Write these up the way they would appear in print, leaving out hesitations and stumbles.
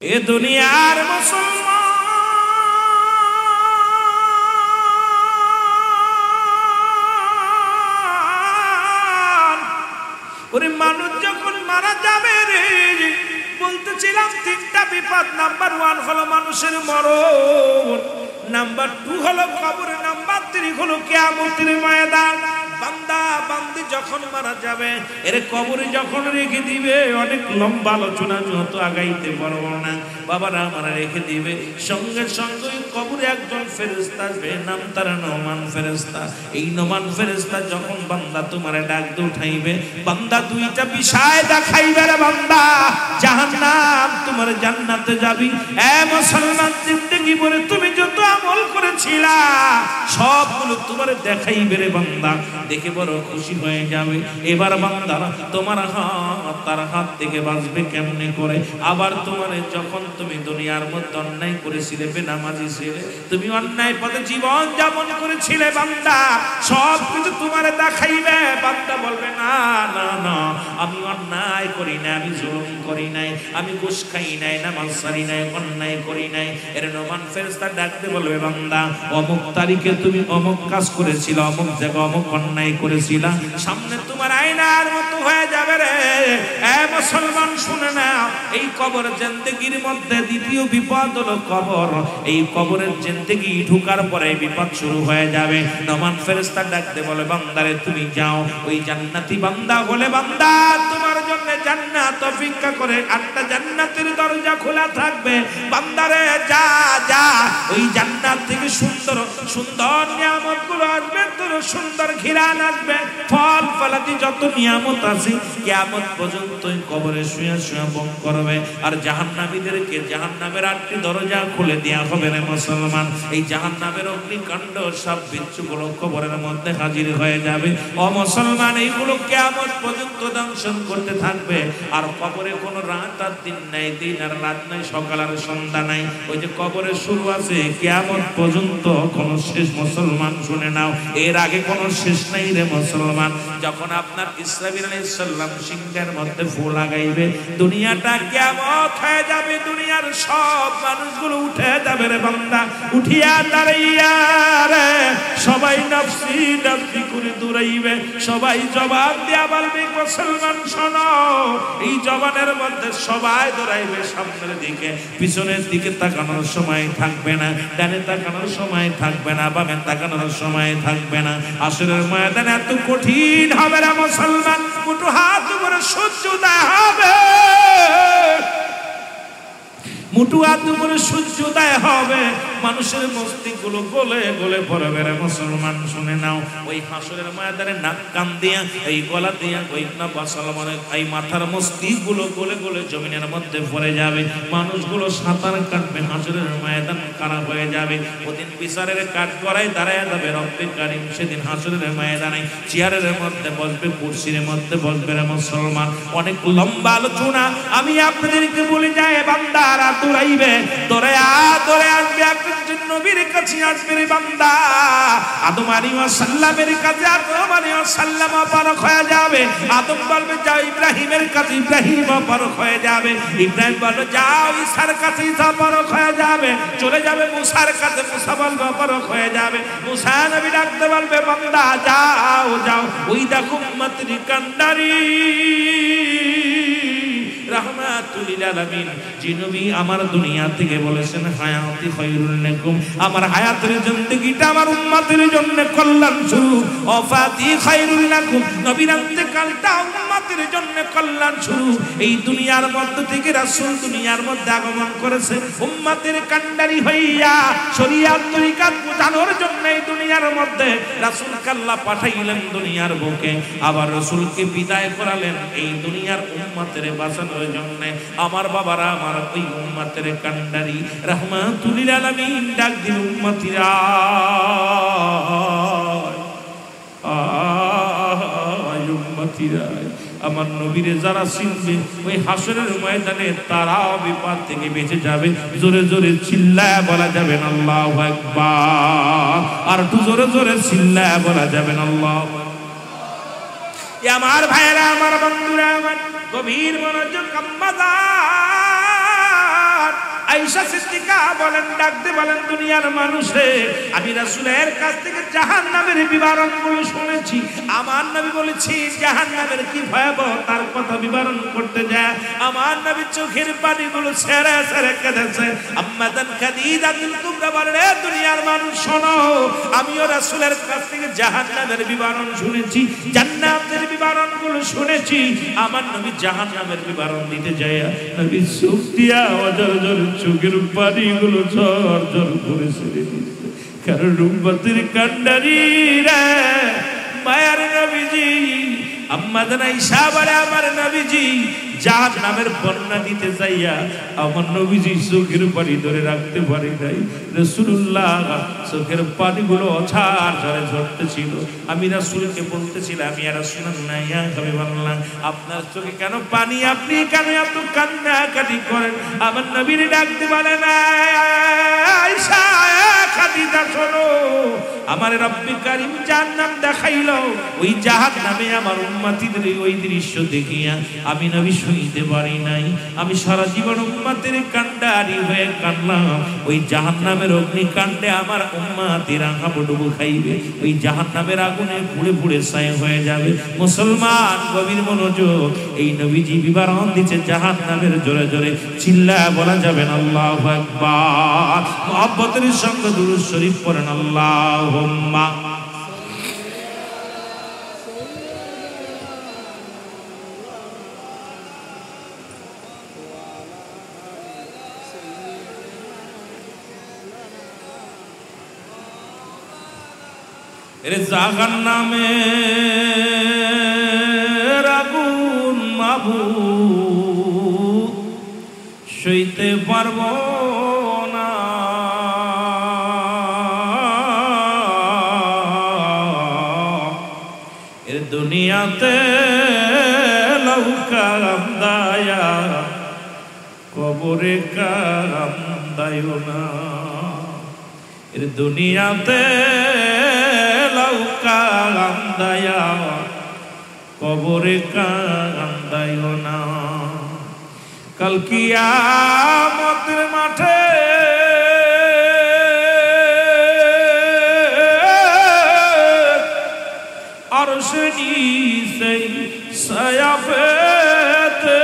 এ দুনিয়ার মুসলমান ওরে মানুষ যখন মারা যাবে রে বলতেছিলাম তিনটা বিপদ। নাম্বার 1 হলো মানুষের মরণ, নাম্বার 2 হলো কবর, নাম্বার 3 হলো কিয়ামতের ময়দান। বান্দা বান্দি যখন মারা যাবে এর কবরে যখন রেখে দিবে, অনেক লম্বা আলোচনা যত আগাইতে পারবো না বাবারা, আমরা রেখে দিবে সঙ্গে সঙ্গে কবরে একজন ফেরেশতা আসবে, নাম তার নোমান ফেরেশতা। এই নোমান ফেরেশতা যখন বান্দা তোমারে ডাক দিয়ে উঠাইবে, বান্দা দুইটা বিষয় দেখাইবে রে বান্দা, জাহান্নাম তোমার জান্নাতে যাবি। এ মুসলমান, জিন্দেগি ভরে তুমি যত আমল করেছিলা সবগুলো তোমারে দেখাইবে রে বান্দা, দেখে বড় খুশি হয়ে যাবে। এবার বান্দারা তোমার হাত তার হাত থেকে বাঁচবে কেমনে করে? আবার তোমার যখন তুমি দুনিয়ার মধ্যে অন্যায় করেছিলে, বেনামাজি ছিলে, তুমি অন্যায় পথে জীবন যাপন করেছিলে, বান্দা সব কিছু তোমারে দেখাইবে। বান্দা বলবে না না না, আমি অন্যায় করি না, আমি জুলুম করি নাই, আমি ঘুষ খাই নাই, নামাজ ছাড়ি নাই, অন্যায় করি নাই। এর নোমান ফেরেশতা ডাকতে বলবে, বান্দা অমুক তারিখে তুমি অমুক কাজ করেছিলে, অমুক জায়গায় অমুক অন্যায় করেছিলা, সামনে তোমার আয়নার মতো হয়ে যাবে রে। এ মুসলমান শুনে না, এই কবর জিন্দেগির মধ্যে দ্বিতীয় বিপদ হলো কবর। এই কবরের জিন্দেগি ঢুকার পরে বিপদ শুরু হয়ে যাবে। নোমান ফেরেশতা ডাকতে বলে, বান্দারে তুমি যাও, ওই জান্নাতি বান্দা বলে, বান্দা তোমার জন্য জান্নাত অপেক্ষা করে, 8টা জান্নাতের দরজা খোলা থাকবে। বান্দারে যা যা, ওই জান্নাত থেকে সুন্দর সুন্দর নিয়ামতগুলো আসবে, তোর সুন্দর ঘিরান আসবে, ফল ফলাদি যত নিয়ামত আছে কিয়ামত পর্যন্ত কবরে শুয়ে শুয়ে ভোগ করবে। আর জাহান্নামীদেরকে জাহান্নামের 8টি দরজা খুলে দেয়া হবে রে মুসলমান। এই জাহান্নামের অগ্নিকাণ্ড সব বিচ্ছুগুলো কবরের মধ্যে হাজির হয়ে যাবে। ও মুসলমান, এইগুলো কিয়ামত পর্যন্ত দংশন করতে থাকবে। আর কবরে কোনো রাত আর দিন নাই, দিন আর রাত নাই, সকাল আর সন্ধ্যা নাই। ওই যে কবরের শুরু আছে, কিয়ামত পর্যন্ত কোনো শেষ মুসলমান শুনে নাও, এর আগে কোনো শেষ নাই রে মুসলমান। যখন আপনার ইসরাফিল আলাইহিস সালাম সিংহের মধ্যে ফু লাগাইবে, দুনিয়াটা কিয়ামত হয়ে যাবে, দুনিয়ার সব মানুষগুলো উঠে যাবে রে বান্দা, উঠিয়া দাঁড়াইয়া রে সবাই নফসি নফসি করে দৌড়াইবে, সবাই জবাব দিয়া বলবে, মুসলমান শোনো, এই জবানের মধ্যে সবাই দৌড়াইবে সামনের দিকে, পিছনের দিকে তাকানোর সময় থাকবে না, ডানে তাকানোর সময় থাকবে না, বামে তাকানোর সময় থাকবে না। আসরের ময়দান এত কঠিন হবে রে মুসলমান, মুঠো হাত উপরে সূর্য উদয় হবে, মুঠো হাত উপরে সূর্য উদয় হবে, মানুষের মস্তিষ্কগুলো গলে গলে পড়বে রে মুসলমান। শুনে নাও, ওই হাসরের ময়দানে নাক কান দিয়া, এই গলা দিয়া, ওই না মুসলমানের এই মাথার মস্তিষ্কগুলো গলে গলে জমিনের মধ্যে পড়ে যাবে, মানুষগুলো সাঁতার কাটবে, হাসরের ময়দান খারাপ হয়ে যাবে। ওদিন বিচারের কাঠ গড়ায় দাঁড়ায় যাবে রব্বে কারীম, সেদিন হাসরের ময়দানে চেয়ারের মধ্যে বসবে, কুরসির মধ্যে বসবে রে মুসলমান। অনেক লম্বা আলোচনা, আমি আপনাদেরকে বলে যাই, বান্দারা দৌড়াইবে, দৌড়ে আসবে একজন নবীর কাছে আসবে রে বান্দা, আদম আলাইহিস সালামের কাছে আদম আলাইহিস সালাম পারক হয়ে যাবে, আদম বলবে যাও ইব্রাহিমের কাছে, ইব্রাহিম পারক হয়ে যাবে, ইব্রাহিম বলবে যাও ঈসার কাছে, ঈসা পারক হয়ে যাবে, চলে যাবে মুসার কাছে, মুসা বলবে পারক হয়ে যাবে, মুসা নবী ডাকতে বলবে, বান্দা যাও যাও, ওই দেখো উম্মতের কান্ডারি রাহমাতুল লিল আলামিন, যে নবী আমার দুনিয়া থেকে বলেছেন হায়াতি খায়রুল লাকুম, আমার হায়াতের জিন্দেগিটা আমার উম্মতের জন্য কল্যাণ স্বরূপ, ওয়াফাতি খায়রুল লাকুম, নবীর ইন্তেকালটা উম্মতের জন্য কল্যাণ স্বরূপ। এই দুনিয়ার মধ্যে থেকে রাসূল দুনিয়ার মধ্যে আগমন করেছে উম্মতের কান্ডারি হইয়া, শরীয়ত তরিকাত বোঝানোর জন্য এই দুনিয়ার মধ্যে রাসূলকে আল্লাহ পাঠাইলেন দুনিয়ার বুকে, আবার রাসূলকে বিদায় করালেন এই দুনিয়ার উম্মতের বাঁচানোর জন্য। আমার বাবারা, আমার ওই উম্মতের কান্ডারি রাহমাতুল লিল আলামিন ডাক দিল, উম্মতিরা উম্মতিরা, আমার নবীরে যারা চিনবে ওই হাসরের ময়দানে তারাও বিপদ থেকে বেঁচে যাবে। জোরে জোরে চিল্লায় বলা যাবে না আল্লাহু আকবার, আর একটু জোরে জোরে চিল্লায় বলা যাবে না আল্লাহু আকবার। আমার ভাইরা, আমার বন্ধুরা, আমার গভীর মনোযোগ, আম্মাজান আয়েশা সিদ্দিকা বলেন, ডাকতে বলেন, দুনিয়ার মানুষে আমি রাসূলের কাছ থেকে জাহান্নামের বিবরণগুলো শুনেছি। আমার নবী বলেছি জাহান্নামের কি ভয়াবহ তার কথা বিবরণ করতে যায় আমার নবী চোখের পানিগুলো ছেড়ে ছেড়ে কেঁদেছে। আম্মা জান খাদিজা কুবরা বলেন, দুনিয়ার মানুষ শোনো, আমিও রাসূলের কাছ থেকে জাহান্নামের বিবরণ শুনেছি, জান্নাতের বিবরণগুলো শুনেছি। আমার নবী জাহান্নামের বিবরণ দিতে যায় নবী চোখ দিয়া অজর অজর চোখের পানিগুলো ঝর ঝর করে ছেড়ে দিচ্ছে। কারণ উম্মতের কান্ডারিরা মায়ার নবীজি আম্মা জান আয়েশা বলে, আমার নবীজি জাহান্নামের বর্ণনা দিতে যাইয়া আমার নবীজি চোখের পানি ধরে রাখতে পারি নাই। রাসূলুল্লাহ চোখের পানিগুলো অঝার ঝরে ঝরতেছিল। আমি রাসূলকে বলতেছিলাম, ইয়া রাসূলুল্লাহ, ইয়া হাবিবাল্লাহ, আপনার চোখে কেন পানি, আপনি কেন এত কান্নাকাটি করেন? আমার নবীর ডাকতে বলে না, আয়েশা খাদিজা শোনো, আমার রব্বি কারীম জাহান্নাম দেখাইলো, ওই জাহান্নামে আমার উম্মতিদের ওই দৃশ্য দেখিয়া আমি নবী সইতে পারি নাই। আমি সারা জীবন উম্মতের কান্ডারি হয়ে কাঁদলাম। ওই জাহান্নামের অগ্নিকাণ্ডে আমার উম্মতিরা হাবুডুবু খাইবে, ওই জাহান্নামের আগুনে পুড়ে পুড়ে ছাই হয়ে যাবে। মুসলমান গভীর মনোযোগ, এই নবীজি বিবরণ দিচ্ছে জাহান্নামের। জোরে জোরে চিল্লায় বলা যাবে না আল্লাহু আকবার। মুহাব্বতের সঙ্গে দুরূদ শরীফ পড়েন আল্লাহুম্মা। এর জাহান্নামে আগুন মাবুদ সইতে পারবো না, এর দুনিয়াতে লৌকাম দায়া কবরে কাম দায়ো না, এর দুনিয়াতে লৌকাম দায়া কবরে কাম দায়ো না। কাল কিয়ামতের মাঠে আরশ নিচে ছায়া পেতে,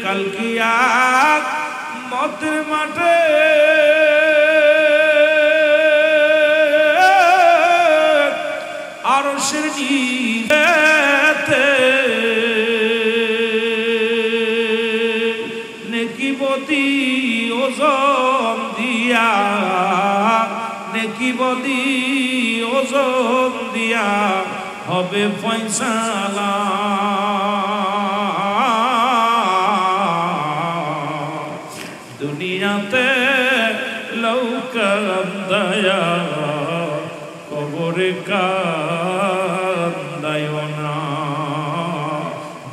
কাল কিয়ামতের মাঠে আরশের নিচে নেকিবতী ওজন দিয়া, নেকিবতী ওজন দিয়া হবে ফয়সালা। দুনিয়াতে লৌকাম দায়া কবরে কান্দায়ো না,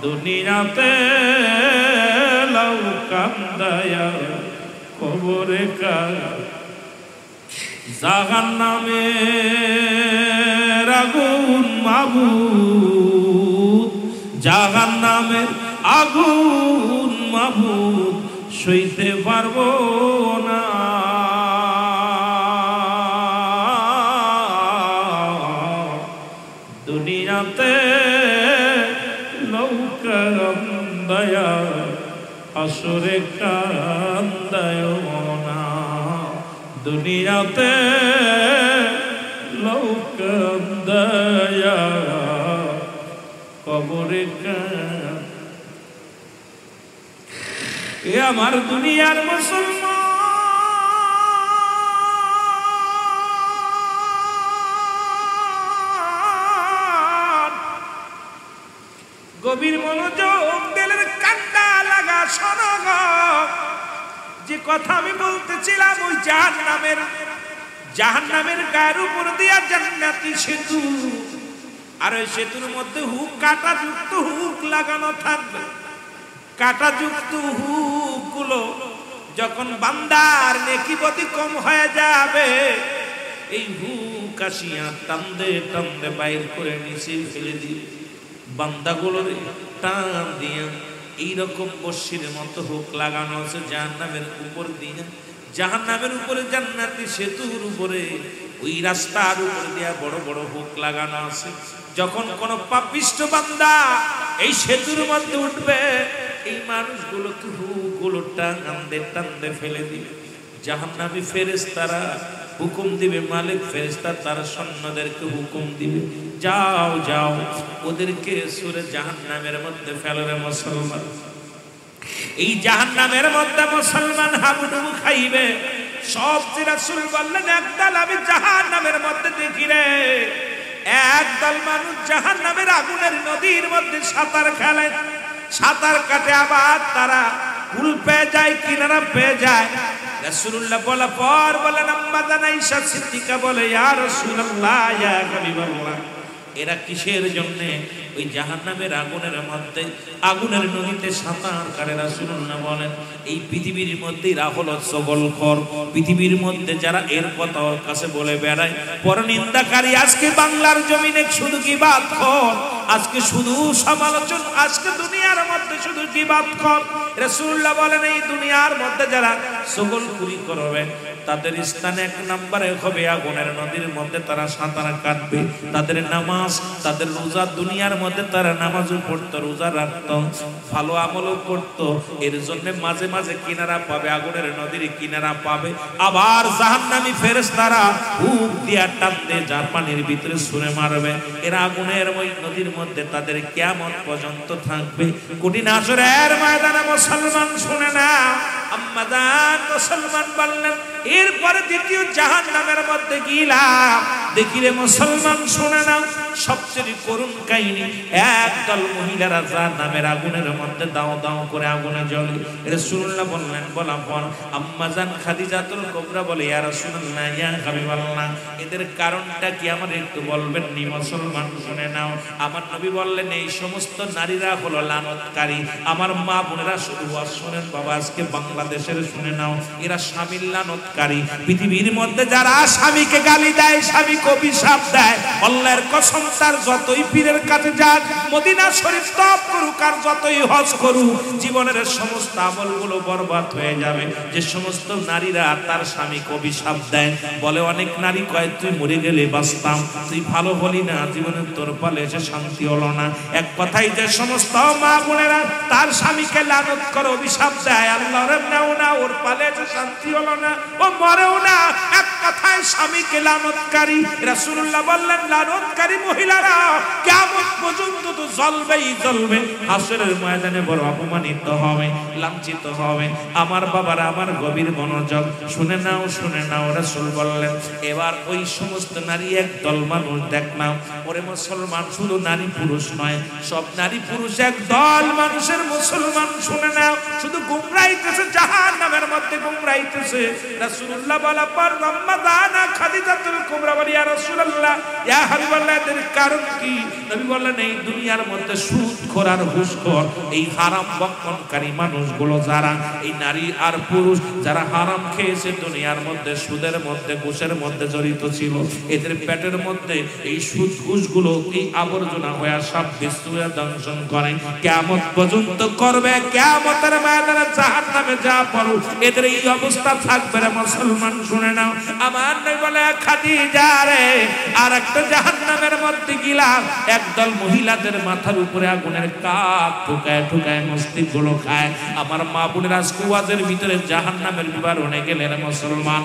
দুনিয়াতে লৌকাম দায়া কবরে জাহান্নামের আগুন মাবুদ, জাহান্নামের আগুন মাবুদ সইতে পারবো না, দুনিয়াতে লৌকাম দায়া আসরে কান্দায়ো না, দুনিয়াতে লৌকাম দায়া কবরে কান্দায়ো। এ আমার দুনিয়ার মুসলমান, গভীর মনোযোগ দিলের কান্না লাগা শোনো গো। যে কথা আমি বলতেছিলাম, ওই জাহান্নামের গায়ের উপর দিয়া জান্নাতি সেতু, আর ওই সেতুর মধ্যে হুক, কাঁটাযুক্ত হুক লাগানো থাকবে। কাঁটাযুক্ত হুক গুলো যখন বান্দার নেকিবতী কম হয়ে যাবে, এই হুক আসিয়া টানতে টানতে বাইর করে নিচে ফেলে দিবে। বান্দাগুলোর টান দিয়া এইরকম বর্ষির মতো হুক লাগানো আছে জাহান্নামের উপর দিয়ে, জাহান্নামের উপরে জান্নাতি সেতুর উপরে ওই রাস্তার উপর দিয়ে বড় বড় হুক লাগানো আছে। যখন কোন পাপিষ্ট বান্দা এই সেতুর মধ্যে উঠবে, এই মানুষগুলোকে হুকগুলো টানতে টানতে ফেলে দিবে। জাহান্নামী ফেরেশতারা হুকুম দিবে, মালিক ফেরেশতা তার সৈন্যদেরকে হুকুম দিবে, যাও যাও ওদেরকে সুরে জাহান্নামের মধ্যে ফেলে রে মুসলমান। এই জাহান্নামের মধ্যে মুসলমান হাবুডুবু খাইবে। সবচেয়ে রাসূল বললেন, একদল আমি জাহান্নামের মধ্যে দেখি রে, একদল মানুষ জাহান্নামের আগুনের নদীর মধ্যে সাঁতার খেলে, সাঁতার কাটে, আবার তারা কুল পেয়ে যায়, কিনারা পেয়ে যায়। রাসূলুল্লাহ বলা পর বলেন, আম্মা জান আয়েশা সিদ্দিকা বলে, ইয়া রাসূলুল্লাহ, ইয়া হাবিবাল্লাহ, এরা কিসের জন্য ওই জাহান্নামের আগুনের মধ্যে, আগুনের নদীতে সাঁতার কাটে? রাসূলুল্লাহ বলেন, এই পৃথিবীর মধ্যে এরা হলো সগলখর, পৃথিবীর মধ্যে যারা এর কথা ওর কাছে বলে বেড়ায়, পরনিন্দাকারী। আজকে বাংলার জমিনে শুধু গীবাত কর, আজকে শুধু সমালোচনা, আজকে দুনিয়ার মধ্যে শুধু গীবাত কর। রাসূলুল্লাহ বলেন, এই দুনিয়ার মধ্যে যারা সগলখুরি করবে তাদের স্থানে এক নম্বরে হবে আগুনের নদীর মধ্যে তারা সাঁতার কাটবে। তাদের নামাজ, তাদের রোজা, দুনিয়ার মধ্যে তারা নামাজও পড়তো, রোজা রাখতো, ভালো আমলও করতো, এর জন্য মাঝে মাঝে কিনারা পাবে, আগুনের নদীর কিনারা পাবে। আবার জাহান্নামী ফেরেশতারা হুক দিয়া টানতে যার পানির ভিতরে ছুঁড়ে মারবে। এরা আগুনের ওই নদীর মধ্যে তাদের কিয়ামত পর্যন্ত থাকবে। কঠিন হাসরের ময়দানে মুসলমান শুনে না, আম্মা জান মুসলমান বললেন, এরপরে দ্বিতীয় জাহান্নামের মধ্যে গেলাম, দেখি রে মুসলমান শুনে নাও, সবচেয়ে করুণ কাহিনী। একদল মহিলারা জাহান্নামের আগুনের মধ্যে দাও দাও করে আগুনে জ্বলে। রাসূলুল্লাহ বললেন, বলা পর আম্মা জান খাদিজাতুল কুবরা বলে, ইয়া রাসূলুল্লাহ, ইয়া হাবিবাল্লাহ, এদের কারণটা কি আমার একটু বলবেন নি? মুসলমান শুনে নাও। আমার নবী বললেন, এই সমস্ত নারীরা হলো লানতকারী। আমার মা বোনেরা শুধু শোনেন বাবা, আজকে বাংলাদেশের শুনে নাও, এরা স্বামীর লানতকারী। পৃথিবীর মধ্যে যারা স্বামীকে গালি দেয়, স্বামীকে অভিশাপ দেয়, আল্লাহর কসম তার যতই পীরের কাছে যাক, মদিনা শরীফ তওয়াফ করুক, আর যতই হজ করুক, জীবনের সমস্ত আমলগুলো বরবাদ হয়ে যাবে। যে সমস্ত নারীরা তার স্বামীকে অভিশাপ দেয়, বলে অনেক নারী কয়, তুই মরে গেলে বাঁচতাম, তুই ভালো হলি না, জীবনে তোর পালে এসে শান্তি হলো না। এক কথাই যে সমস্ত মা বোনেরা তার স্বামীকে লানত করে, অভিশাপ দেয়, আল্লাহ রে নাও না, ওর পালে এসে শান্তি হলো না, ও মরেও না, এক কথায় স্বামীকে লানতকারী। রাসূলুল্লাহ বললেন, লানতকারী মহিলারা কিয়ামত পর্যন্ত তো জ্বলবেই জ্বলবে, হাসরের ময়দানে বড় অপমানিত হবে, লাঞ্ছিত হবে। আমার বাবারা, আমার গভীর মনোযোগ শুনে নাও, শুনে নাও। রাসূল বললেন, এবার ওই সমস্ত নারী একদল মানুষ দেখলাম, ওরে মুসলমান, শুধু নারী পুরুষ নয়, সব নারী পুরুষ একদল মানুষের মুসলমান শুনে নাও, শুধু গুমরাইতেছে, জাহান্নামের মধ্যে গুমরাইতেছে। রাসূলুল্লাহ বলা পর আম্মা জান খাদিজাতুল কুবরা বলি, ইয়া রাসূলুল্লাহ, ইয়া হাবিবাল্লাহ, এর কারণ কি? নবী বললেন, এই দুনিয়ার মধ্যে সুদখোর আর ঘুষখোর, এই হারাম বক্ষণকারী মানুষগুলো যারা, এই নারী আর পুরুষ যারা হারাম খেয়েছে, দুনিয়ার মধ্যে সুদের মধ্যে, ঘুষের মধ্যে জড়িত ছিল, এদের পেটের মধ্যে এই সুদ ঘুষগুলো এই আবর্জনা হয়ে সব বিশ্বয়া দংশন করে, কিয়ামত পর্যন্ত করবে। কিয়ামতের ময়দানে জাহান্নামে যা পড়ো, এদের এই অবস্থা থাকবে রে মুসলমান শুনে নাও। আমার নবী বলে, খাদিজা রে, আর একটা জাহান্নামের মধ্যে গেলাম, একদল মহিলাদের মাথার উপরে আগুনের কাক ঠুকায় ঠুকায় মস্তিষ্কগুলো খায়। আমার মা বোনেরা কুয়াজের ভিতরে জাহান্নামের বিবরণে গেলেন মুসলমান।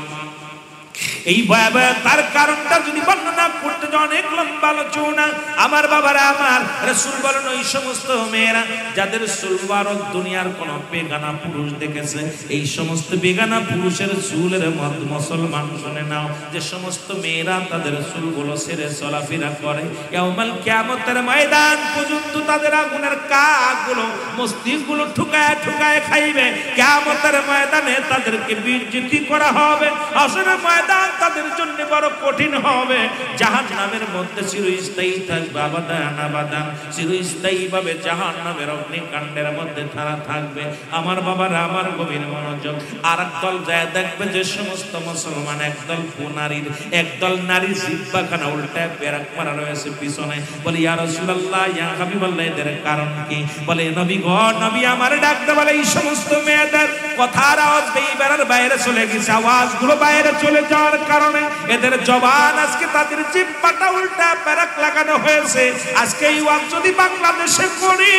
এই ভয়াবহতার কারণটা যদি বর্ণনা করতে যান, অনেক লম্বা আলোচনা। আমার বাবারা, আমার রাসূল বলেন, ওই সমস্ত মেয়েরা যাদের চুলবারক দুনিয়ার কোন বেগানা পুরুষ দেখেছে, এই সমস্ত বেগানা পুরুষের চুলের মধ্যে মুসলমান শুনে নাও, যে সমস্ত মেয়েরা তাদের চুলগুলো ছেড়ে চলাফেরা করে, ইয়াউমাল কিয়ামতের ময়দান পর্যন্ত তাদের আগুনের কাকগুলো মস্তিষ্কগুলো ঠুকায় ঠুকায় খাইবে। কিয়ামতের ময়দানে তাদেরকে বিজতি করা হবে, হাসরের ময়দান তাদের জন্য বড় কঠিন হবে। জাহান্নামের মধ্যে চিরস্থায়ী থাকবে, আবাদান আবাদান, চিরস্থায়ী ভাবে জাহান্নামের অগ্নিকাণ্ডের মধ্যে তারা থাকবে। আমার বাবারা, আমার গভীর মনোযোগ। আর একদল যায় দেখবে, যে সমস্ত মুসলমান একদল নারীর, একদল নারী জিহ্বাখানা উল্টায় বেরাক মারা রয়েছে পিছনে, বলে, ইয়া রাসূলুল্লাহ, ইয়া হাবিবাল্লাহ, এদের কারণ কি? বলে, নবী গো, গো নবী আমার ডাকতে বলে এই সমস্ত মেয়েদের কথার আওয়াজ বেইবারের বাইরে চলে গেছে, আওয়াজগুলো বাইরে চলে যাওয়ার কারণে এদের জবান আজকে তাদের জিহ্বাটা উল্টা প্যারাক লাগানো হয়েছে। আজকে এই ওয়াজ যদি বাংলাদেশে করি,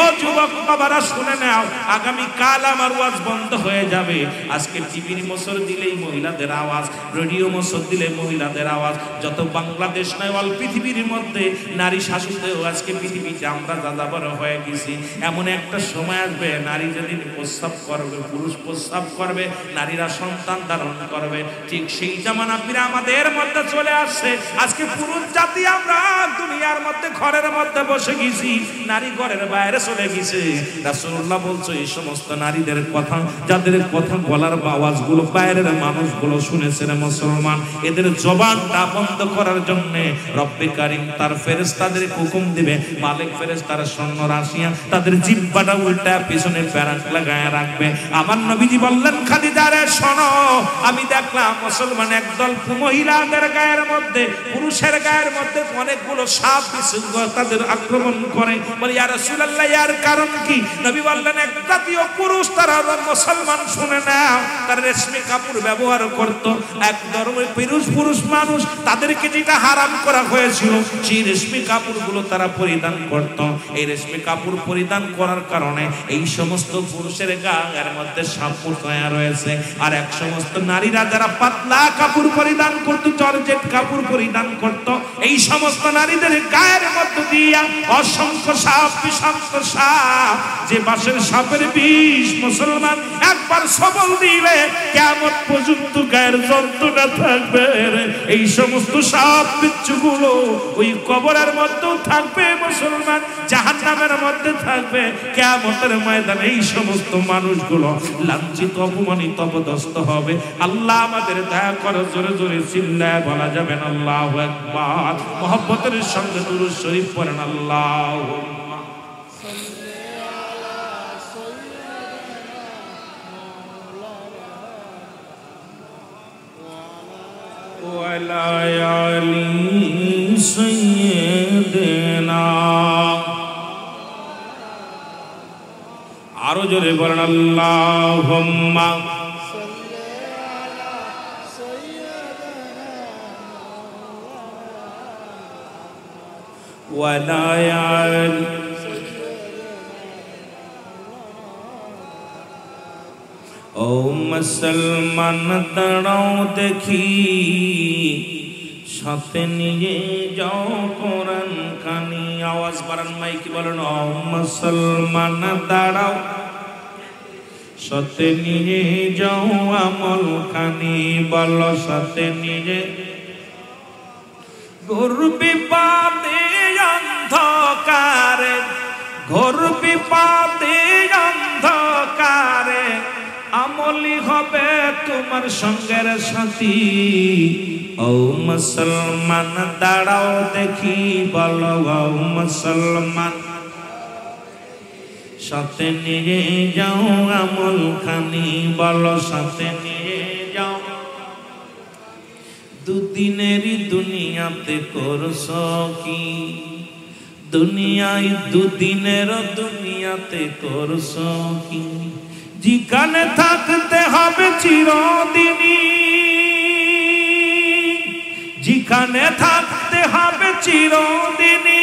ও যুবক বাবারা শুনে নাও, আগামী কাল আমার ওয়াজ বন্ধ হয়ে যাবে। আজকে টিভির মোচর দিলেই মহিলাদের আওয়াজ, রেডিও মোচর দিলে মহিলাদের আওয়াজ। যত বাংলাদেশ নয় অল পৃথিবীর মধ্যে নারী শাসিতেও আজকে পৃথিবীতে আমরা যাযাবর হয়ে গেছি। এমন একটা সময় আসবে নারী যেদিন প্রস্রাব করবে, পুরুষ প্রস্রাব করবে, নারীরা সন্তান ধারণ করবে, ঠিক সেই জামানা ফিরে আমাদের মধ্যে চলে আসছে। আজকে পুরুষ জাতি আমরা দুনিয়ার মধ্যে ঘরের মধ্যে বসে গেছি, নারী ঘরের বাইরে চলে গেছে। রাসূলুল্লাহ বলছে এই সমস্ত নারীদের কথা, যাদের কথা বলার আওয়াজগুলো বাইরের মানুষগুলো শুনেছে রে মুসলমান, এদের জবানটা বন্ধ করার জন্য রব্বে কারীম তার ফেরেশতাদের হুকুম দিবে, মালিক ফেরেশতার সৈন্য রাশিয়া তাদের জিহ্বাটা উল্টা পিছনে প্যারাক লাগায় রাখবে। আমার নবীজি বললেন খাদিজা রে শোনো, আমি দেখলাম মুসলমান একদল মহিলাদের গায়ের মধ্যে, পুরুষের গায়ের মধ্যে অনেকগুলো সাপ বিচ্ছুঙ্গ তাদের আক্রমণ করে। বলি ইয়া রাসূলুল্লাহ এর কারণ কি? নবী বললেন এক জাতীয় পুরুষ তারা মুসলমান শুনে নাও, তার রেশমি কাপড় ব্যবহার করত। এক ধর্মের পুরুষ মানুষ তাদেরকে যেটা হারাম করা হয়েছিল সেই রেশমি কাপড়গুলো তারা পরিধান করত। এই রেশমি কাপড় পরিধান করার কারণে এই সমস্ত পুরুষের গায়ের মধ্যে সাপ পোষায়া রয়েছে। আর এক সমস্ত নারীরা যারা পাতলা কাপড় পরিধান করত, জর্জেট কাপড় পরিধান করত, এই সমস্ত নারীদের গায়ের মধ্যে দিয়া অসংখ্য সাপ, বিষাক্ত সাপ, যে বাঁশের সাপের বিষ মুসলমান একবার সবল দিলে কিয়ামত পর্যন্ত গায়ের যন্ত্রণা থাকবে। এই সমস্ত সাপ বিচ্ছুগুলো ওই কবরের মধ্যেও থাকবে মুসলমান, জাহান্নামের মধ্যে থাকবে। কিয়ামতের ময়দানে এই সমস্ত মানুষগুলো লাঞ্ছিত, অপমানিত, অপদস্থ হবে। আল্লাহ আমাদের দয়া করে, জোরে জোরে চিল্লায় বলা যাবে না আল্লাহু আকবার। মুহাব্বতের সঙ্গে দুরূদ শরীফ পড়েন আল্লাহুম্মা ওয়ালা আলি সাইয়্যিদিনা। আরো জোরে বলেন আল্লাহুম্মা ওয়ালা আলি। ও মুসলমান দাঁড়াও দেখি, সাথে নিয়ে যাও কোরআন খানি। আওয়াজ বাড়ান মাইকে বলেন ও মুসলমান দাঁড়াও, সাথে নিয়ে যাও আমল খানি। বলো সাথে নিয়ে। ঘোর বিপদে অন্ধকারে, ঘোর বিপদে অন্ধকারে আমলি হবে তোমার সঙ্গের সাথী। ও মুসলমান দাঁড়াও দেখি, বলো ও মুসলমান সাথে নিয়ে যাও আমল খানি। বলো সাথে নিয়ে যাও। দুদিনেরই দুনিয়াতে করছো কি? দুনিয়ায় দুদিনের দুনিয়াতে করছো কি? যেখানে থাকতে হবে চিরদিনই, যেখানে থাকতে হবে চিরদিনই,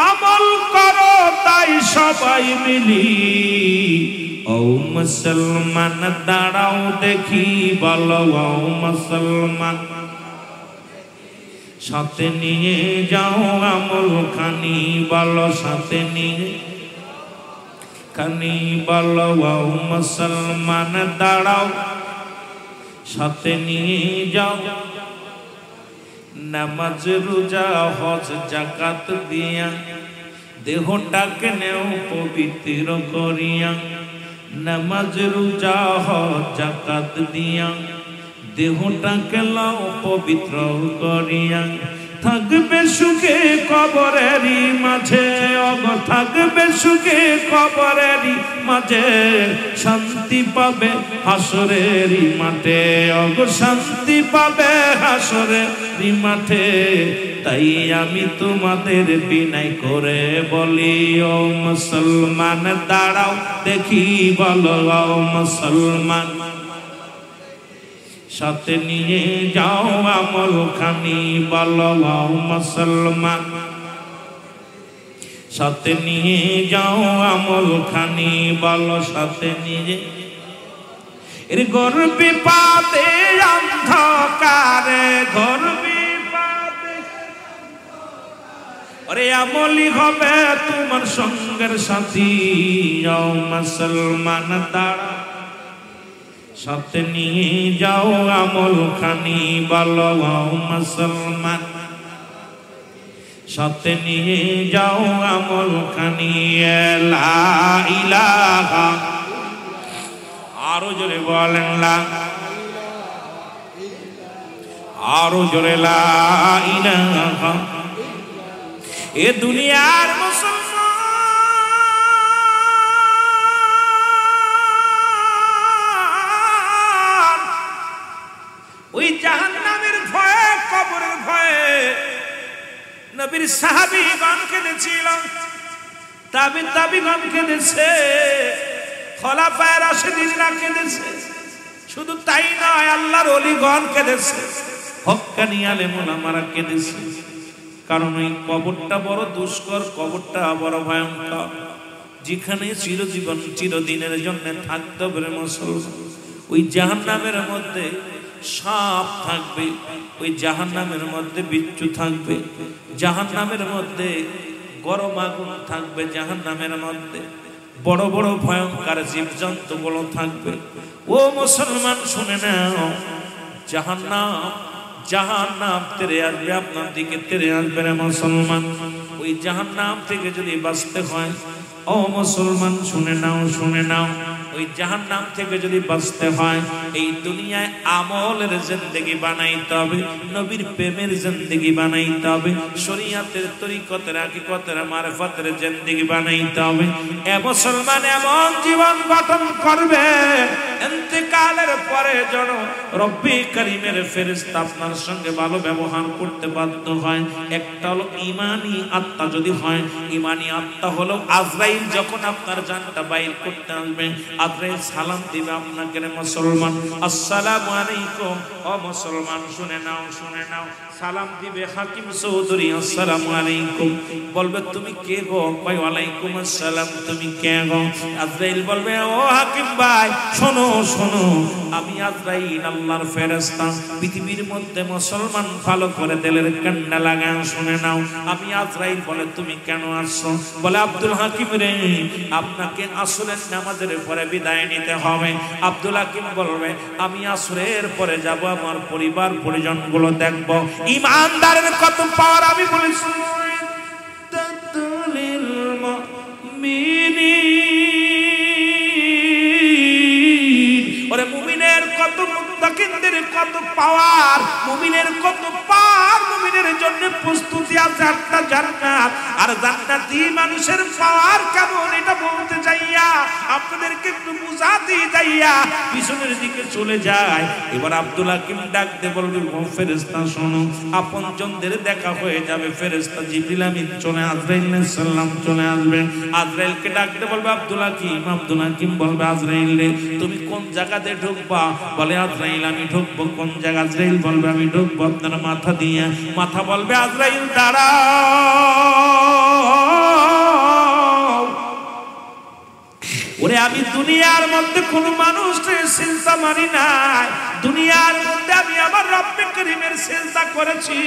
আমল করো তাই সবাই মিলি। ও মুসলমান দাঁড়াও দেখি, বলো ও মুসলমান সাথে নিয়ে যাও আমল খানি। বলো সাথে নিয়ে খানি। বলো ও মুসলমান দাঁড়াও সাথে নিয়ে যাও। নামাজ রোজা হজ যাকাত দিয়া দেহটাকে নেও পবিত্র করিয়া। নামাজ রোজা হজ যাকাত দিয়া দেহটাকে লাও পবিত্র করিয়া। থাকবে সুখে কবরেরই মাঝে, থাকবে সুখে কবরেরই মাঝে, শান্তি পাবে হাসরেরই মাঠে। শান্তি পাবে হাসরেরই মাঠে। তাই আমি তোমাদের বিনয় করে বলি ও মুসলমান দাঁড়াও দেখি বলো ও মুসলমান সাথে নিয়ে যাও আমল খানি বলো ও মুসলমান সাথে নিয়ে যাও আমল খানি বলো সাথে নিয়ে এর ঘর বিপাদে অন্ধকারে ঘর বিপাদে ওরে আমলি হবে তোমার সঙ্গের সাথী ও মুসলমান দাঁড়া সাথে নিয়ে যাও আমল খানি বলো ও মুসলমান সাথে নিয়ে যাও আমল খানি লা ইলাহা আরো জোরে বলেন লা আরো জোরে লা ইলাহা এ দুনিয়ার মুসলমান ওই জাহান্নামের ভয়ে কবরের ভয়ে নবীর সাহাবীগণ কেঁদেছিল তাবিগণ কেঁদেছে খলাফায়ে রাশিদিনরা কেঁদেছে শুধু তাই নয় আল্লাহর ওলিগণ কেঁদেছে হক্কানি আলেম ওলামারা কেঁদেছে কারণ ওই কবরটা বড় দুষ্কর কবরটা বড় ভয়ঙ্কর যেখানে চিরজীবন চিরদিনের জন্য থাকতে হবে মুসলমান ওই জাহান্নামের মধ্যে সাপ থাকবে ওই জাহান্নামের মধ্যে বিচ্ছু থাকবে জাহান্নামের মধ্যে গরম আগুন থাকবে জাহান্নামের মধ্যে বড় বড় ভয়ঙ্কর জীবজন্তুগুলো থাকবে ও মুসলমান শুনে নাও জাহান্নাম তেরে আসবে আপনার দিকে তেরে আসবে রে মুসলমান ওই জাহান্নাম থেকে যদি বাঁচতে হয় ও মুসলমান শুনে নাও ওই জাহান্নাম থেকে যদি বাঁচতে হয় এই দুনিয়ায় আমলের জিন্দেগি বানাইতে হবে নবীর প্রেমের জিন্দেগি বানাইতে হবে শরীয়তের তরিকতের হাকিকতের মারফতের জিন্দেগি বানাইতে হবে এ মুসলমান এমন জীবন গঠন করবে ইন্তেকালের পরে যেন রব্বি করিমের ফেরেশতা আপনার সঙ্গে ভালো ব্যবহার করতে বাধ্য হয় একটা হলো ঈমানি আত্মা যদি হয় ঈমানি আত্মা হলো আজরাইল যখন আপনার জানটা বাইর করতে আসবে আজরাইল সালাম দিবে আপনাকে রে মুসলমান আসসালামু আলাইকুম ও মুসলমান শুনে নাও সালাম দিবে হাকিম চৌধুরী আসসালামু আলাইকুম বলবে তুমি কে গো কই ওয়ালাইকুম আসসালাম তুমি কে গো আজরাইল বলবে ও হাকিম ভাই শোনো আমি আজরাইল আল্লাহর ফেরেশতা পৃথিবীর মধ্যে মুসলমান ভালো করে দিলের কান্না লাগান শুনে নাও আমি আজরাইল বলে তুমি কেন আসছো বলে আব্দুল হাকিম রে আপনাকে আসরের নামাজের পরে বিদায় নিতে হবে আব্দুল হাকিম বলবে আমি আসরের পরে যাব আমার পরিবার পরিজন গুলো দেখব ঈমানদারের কত পাওয়ার আমি বলেছি তাতুলিল মুমিনিন ওরে মুমিনের কত মুত্তাকিনদের কত পাওয়ার মুমিনের কত পাওয়ার মুমিনের জন্য প্রস্তুতি আছে একটা জান্নাত আর জান্নাতি মানুষের পাওয়ার কেমন এটা বলতে যাইয়া আপনাদেরকে একটু বুঝাতে যাইয়া পিছনের দিকে চলে যায় এবার আব্দুল হাকিম ডাক দিয়ে বলবে ও ফেরেশতা শোনো আপনজনদের দেখা হয়ে যাবে ফেরেশতা জিবরিল আমিন চলে আজরাইল আলাইহিস সালাম চলে আসবে আজরাইলকে ডাক দিয়ে বলবে আব্দুল হাকিম বলবে আজরাইল রে তুমি কোন জায়গাতে ঢুকবা বলে আজরাইল আমি ঢুকবো কোন জায়গা আজরাইল বলবে আমি ঢুকবো আপনার মাথা দিয়ে মাথা বলবে আজরাইল দাঁড়াও ওরে আমি দুনিয়ার মধ্যে কোন মানুষের চিন্তা মানি নাই দুনিয়ার মধ্যে আমি আমার রব্বে করিমের চিন্তা করেছি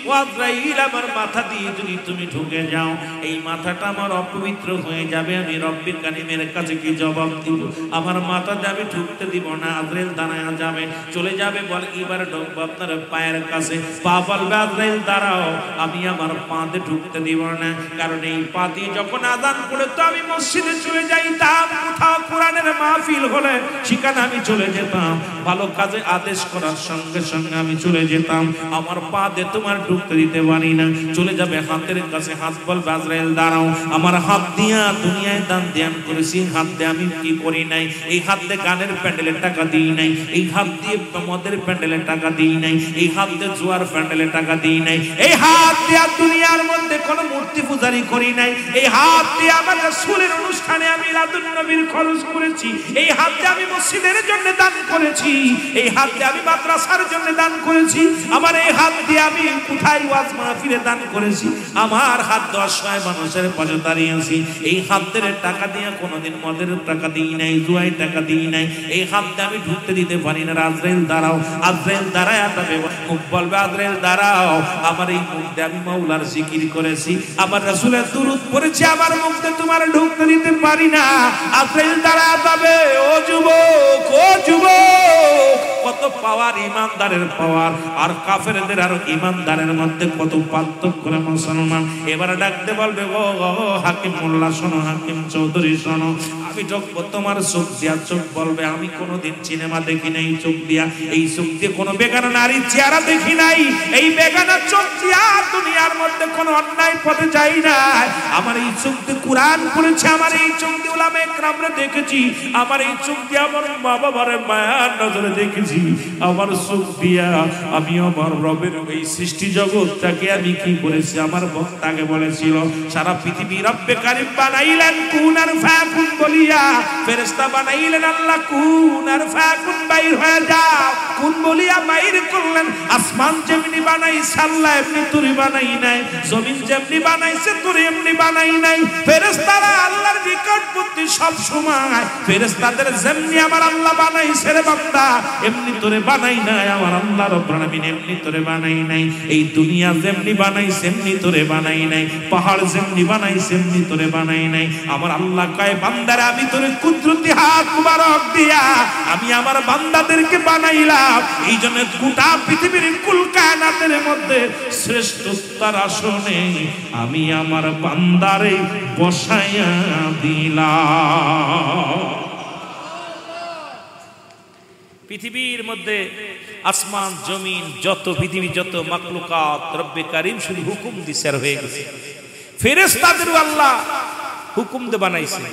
ও আজরাইল আমার মাথা দিয়ে যদি তুমি ঢুকে যাও এই মাথাটা আমার অপবিত্র হয়ে যাবে আমি রব্বে করিমের কাছে কি জবাব দিব আমার মাথাতে আমি ঢুকতে দিব না আজরাইল দাঁড়ায় যাবে চলে যাবে বল এবার ঢুকবো আপনার পায়ের কাছে পা বলবে আজরাইল দাঁড়াও আমি আমার পাতে ঢুকতে দিব না কারণ এই পা দিয়ে যখন আযান পড়ে তো আমি মসজিদে চলে যাইতাম কোথাও কোরআনে কোরআনের মাহফিল হলে সেখানে আমি চলে যেতাম, ভালো কাজে আদেশ করার সঙ্গে সঙ্গে আমি চলে যেতাম। আমার পা দিয়ে তোমার ঢুকতে দিতে পারি না, চলে যাবে হাতের কাছে, হাত বলবে আজরাইল দাঁড়াও। আমার হাত দিয়া দুনিয়ায় দান ধ্যান করেছি, হাত দিয়ে আমি কি করি নাই? এই হাত দিয়ে গানের প্যান্ডেলের টাকা দিই নাই, এই হাত দিয়ে মদের প্যান্ডেলের টাকা দিই নাই, এই হাত দিয়ে জুয়ার প্যান্ডেলের টাকা দিই নাই, এই হাত দিয়ে দুনিয়ার মধ্যে কোনো মূর্তি পূজারি করি নাই, এই হাত দিয়ে আমার রাসূলের অনুষ্ঠানে আমি মিলাদুন নবীর খরচ করেছি, এই হাত দিয়ে আমি মসজিদের জন্য দান করেছি, এই হাত দিয়ে আমি মাদ্রাসার জন্য দান করেছি, আমার এই হাত দিয়ে আমি কোথায় ওয়াজ মাহফিলে দান করেছি, আমার হাত 10 মানুষের পাশে দাঁড়িয়েছি। এই হাতের টাকা দিয়ে কোনোদিন মদের টাকা দিই নাই, জুয়ায় টাকা দিই নাই, এই হাত দিয়ে আমি ঢুকতে দিতে পারি না। আজরাইল দাঁড়াও, আজরাইল দাঁড়ায় যাবে, মুখ বলবে আজরাইল দাঁড়াও। আমার এই মুখ দিয়ে আমি মাওলার জিকির করেছি, আমার রাসূলের দুরূদ পড়েছি, আমার মুখ দিয়ে তোমার ঢুকতে দিতে পারি না। আজরাইল দাঁড়ায় যাবে, ও যুবক, ও যুবক, কত পাওয়ার ইমানদারের পাওয়ার আর কাফেরদের আর ইমানদারের মধ্যে কত পার্থক্য রে মুসলমান। এবারে ডাকতে বলবে, ও হাকিম মোল্লা শোনো, হাকিম চৌধুরী শোনো, আমি ঢুকবো তোমার চোখ দিয়া। চোখ বলবে আমি কোনোদিন সিনেমা দেখি নাই চোখ দিয়া, এই চোখ দিয়ে কোনো বেগানা নারীর চেহারা দেখি নাই, এই বেগানা চোখ দিয়া দুনিয়ার মধ্যে কোনো অন্যায় পথে যাই নাই, আমার এই চোখ দিয়ে কোরআন পড়েছে, আমার এই চোখ দিয়ে উলামায়ে কেরামরে দেখেছি, আমার এই চোখ দিয়ে আমার মা বাবারে মায়ার নজরে দেখেছি, আমার চোখ দিয়া আমি আমার রবের এই সৃষ্টি জগৎটাকে আমি কি করেছি। আমার বক্তাকে বলেছিল সারা পৃথিবী রব্বে কারীম বানাইলেন কুন আর ফাকুন বলিয়া, ফেরেশতা বানাইলেন আল্লাহ কুন আর ফাকুন বাইর হয়ে যাও, কুন বলিয়া বাইর করলেন। আসমান যেমনি বানাইছে আল্লাহ এমনি তুরি বানাই নাই, জমিন যেমনি বানাইছে তুরি এমনি বানাই নাই। ফেরেশতারা আল্লাহর নিকটবর্তী সব সময়, ফেরেশতাদের যেমনি আমার আল্লাহ বানাইছে রে বান্দা এমনি তোরে বানাই নাই, আমার আল্লাহ রব্বুল আলামিন এমনি তোরে বানাই নাই। এই দুনিয়া যেমনি বানাইছে এমনি তোরে বানাই নাই, পাহাড় যেমনি বানাইছে এমনি তোরে বানাই নাই। আমার আল্লাহ কয় বান্দারা আমি তোরে কুদরতি হাত মুবারক দিয়া আমি আমার বান্দাদেরকে বানাইলাম, এই জন্য গোটা পৃথিবীর কুল কায়নাতের মধ্যে শ্রেষ্ঠতার আসনে আমি আমার বান্দারে বসাইয়া দিলাম। পৃথিবীর মধ্যে আসমান জমিন যত পৃথিবী যত মাখলুকাত রব্বে কারীম শুধু হুকুম দিছে আর হয়ে গেছে। ফেরেশতাদেরও আল্লাহ হুকুম দিয়ে বানাইছে,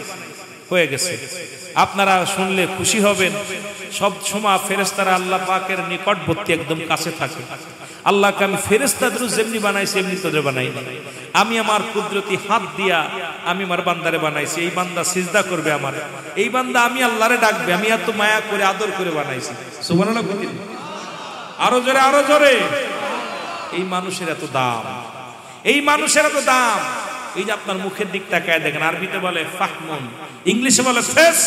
হয়ে গেছে। আপনারা শুনলে খুশি হবেন, সব সময় ফেরেশতারা আল্লাহ পাকের নিকটবর্তী একদম কাছে থাকে। আল্লাহকে আমি ফেরেশতাদেরও যেমনি বানাইছি এমনি তোদের বানাই না, আমি আমার কুদরতি হাত দিয়া আমি আমার বান্দারে বানাইছি। এই বান্দা সিজদা করবে আমার, এই বান্দা আমি আল্লাহরে ডাকবে, আমি এত মায়া করে আদর করে বানাইছি। সুবহানাল্লাহ, আরো জোরে, আরো জোরে। এই মানুষের এত দাম, এই মানুষের এত দাম। এই যে আপনার মুখের দিক তাকায় দেখেন, আরবিতে বলে ফাহমুন, ইংলিশে বলে ফেস,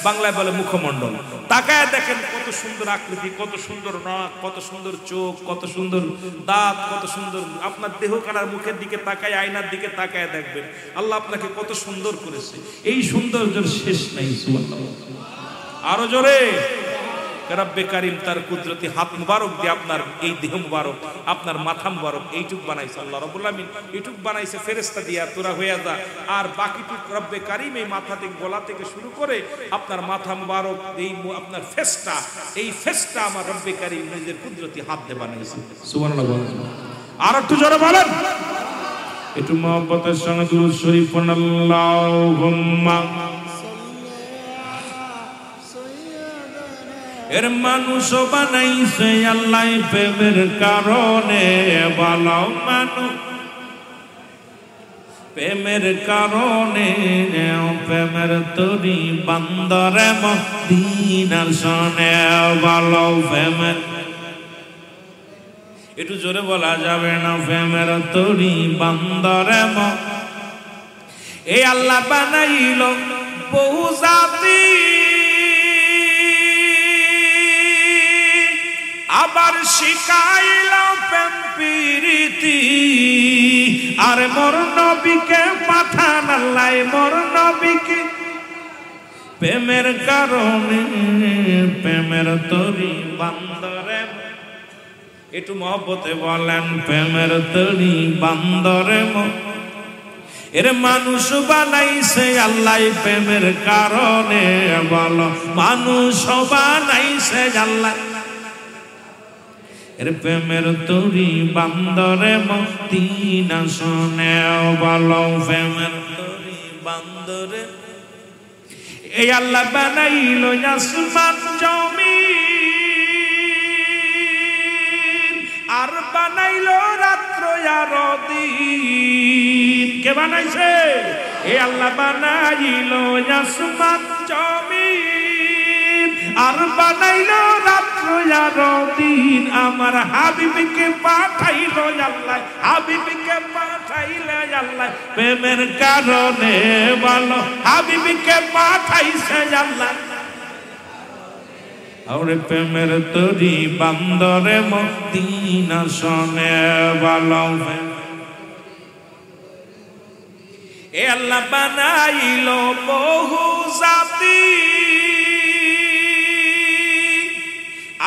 বাংলায় বলে মুখমণ্ডল। তাকায় দেখেন কত সুন্দর আকৃতি, কত সুন্দর নাক, কত সুন্দর চোখ, কত সুন্দর দাঁত, কত সুন্দর আপনার দেহ কানার মুখের দিকে তাকায়, আয়নার দিকে তাকায় দেখবেন আল্লাহ আপনাকে কত সুন্দর করেছে। এই সৌন্দর্যের শেষ নাই। সুবহানাল্লাহ, আরো জোরে। রব্বে কারীম তার কুদরতি হাত মুবারক দিয়ে আপনার এই দেহ মুবারক, আপনার মাথা মুবারক এইটুক বানাইছে আল্লাহ রাব্বুল আলামিন, এইটুক বানাইছে ফেরেশতা দিয়া তোরা হইয়া যা। আর বাকিটুক রব্বে কারীম এই মাথা থেকে গলা থেকে শুরু করে আপনার মাথা মুবারক, এই আপনার ফেসটা, এই ফেসটা আমার রব্বে কারীম নিজের কুদরতি হাত দিয়ে বানাইছে। সুবহানাল্লাহ। আর একটু জোরে বলেন, একটু মহব্বতের সঙ্গে দুরূদ শরীফ পড়ুন। আল্লাহুম্মা এর মানুষ বানাইছে আল্লাহ প্রেমের কারণে, বালাও মানুষ প্রেমের কারণে, প্রেমের তরি বান্দরে মদিনার শোনে, বালাও প্রেমের, একটু জোরে বলা যাবে না, প্রেমের তরি বান্দরে এই আল্লাহ বানাইল বহু জাতি, আবার শিখাইল প্রেম প্রীতি, আর মোর নবীকে পাঠান আল্লাহ, মোর নবীকে প্রেমের কারণে, প্রেমের তরি বান্দরে, একটু মহব্বতে বলেন, প্রেমের তরি বান্দরে এর মানুষ বানাইছে আল্লাহ প্রেমের কারণে, বলো মানুষ বানাইছে আল্লাহ এর প্রেমের তরি বান্দরে মদিনা শোনে, বলো প্রেমের তরি বান্দরে। এই আল্লাহ বানাইল আসমান জমিন, আর বানাইল রাত্র আর দিন। কে বানাইছে? এই আল্লাহ বানাইল আসমান জমিন, আর বানাইল রাত্র আর দিন। আমার হাবিবকে পাঠাইল আল্লাহ, হাবিবকে পাঠাইল আল্লাহ প্রেমের কারণে, বলো হাবিবকে পাঠাইছে আল্লাহ। আর প্রেমের তরি বান্দরে মদিনা শোনে, বলো এ আল্লাহ বানাইল বহু জাতি,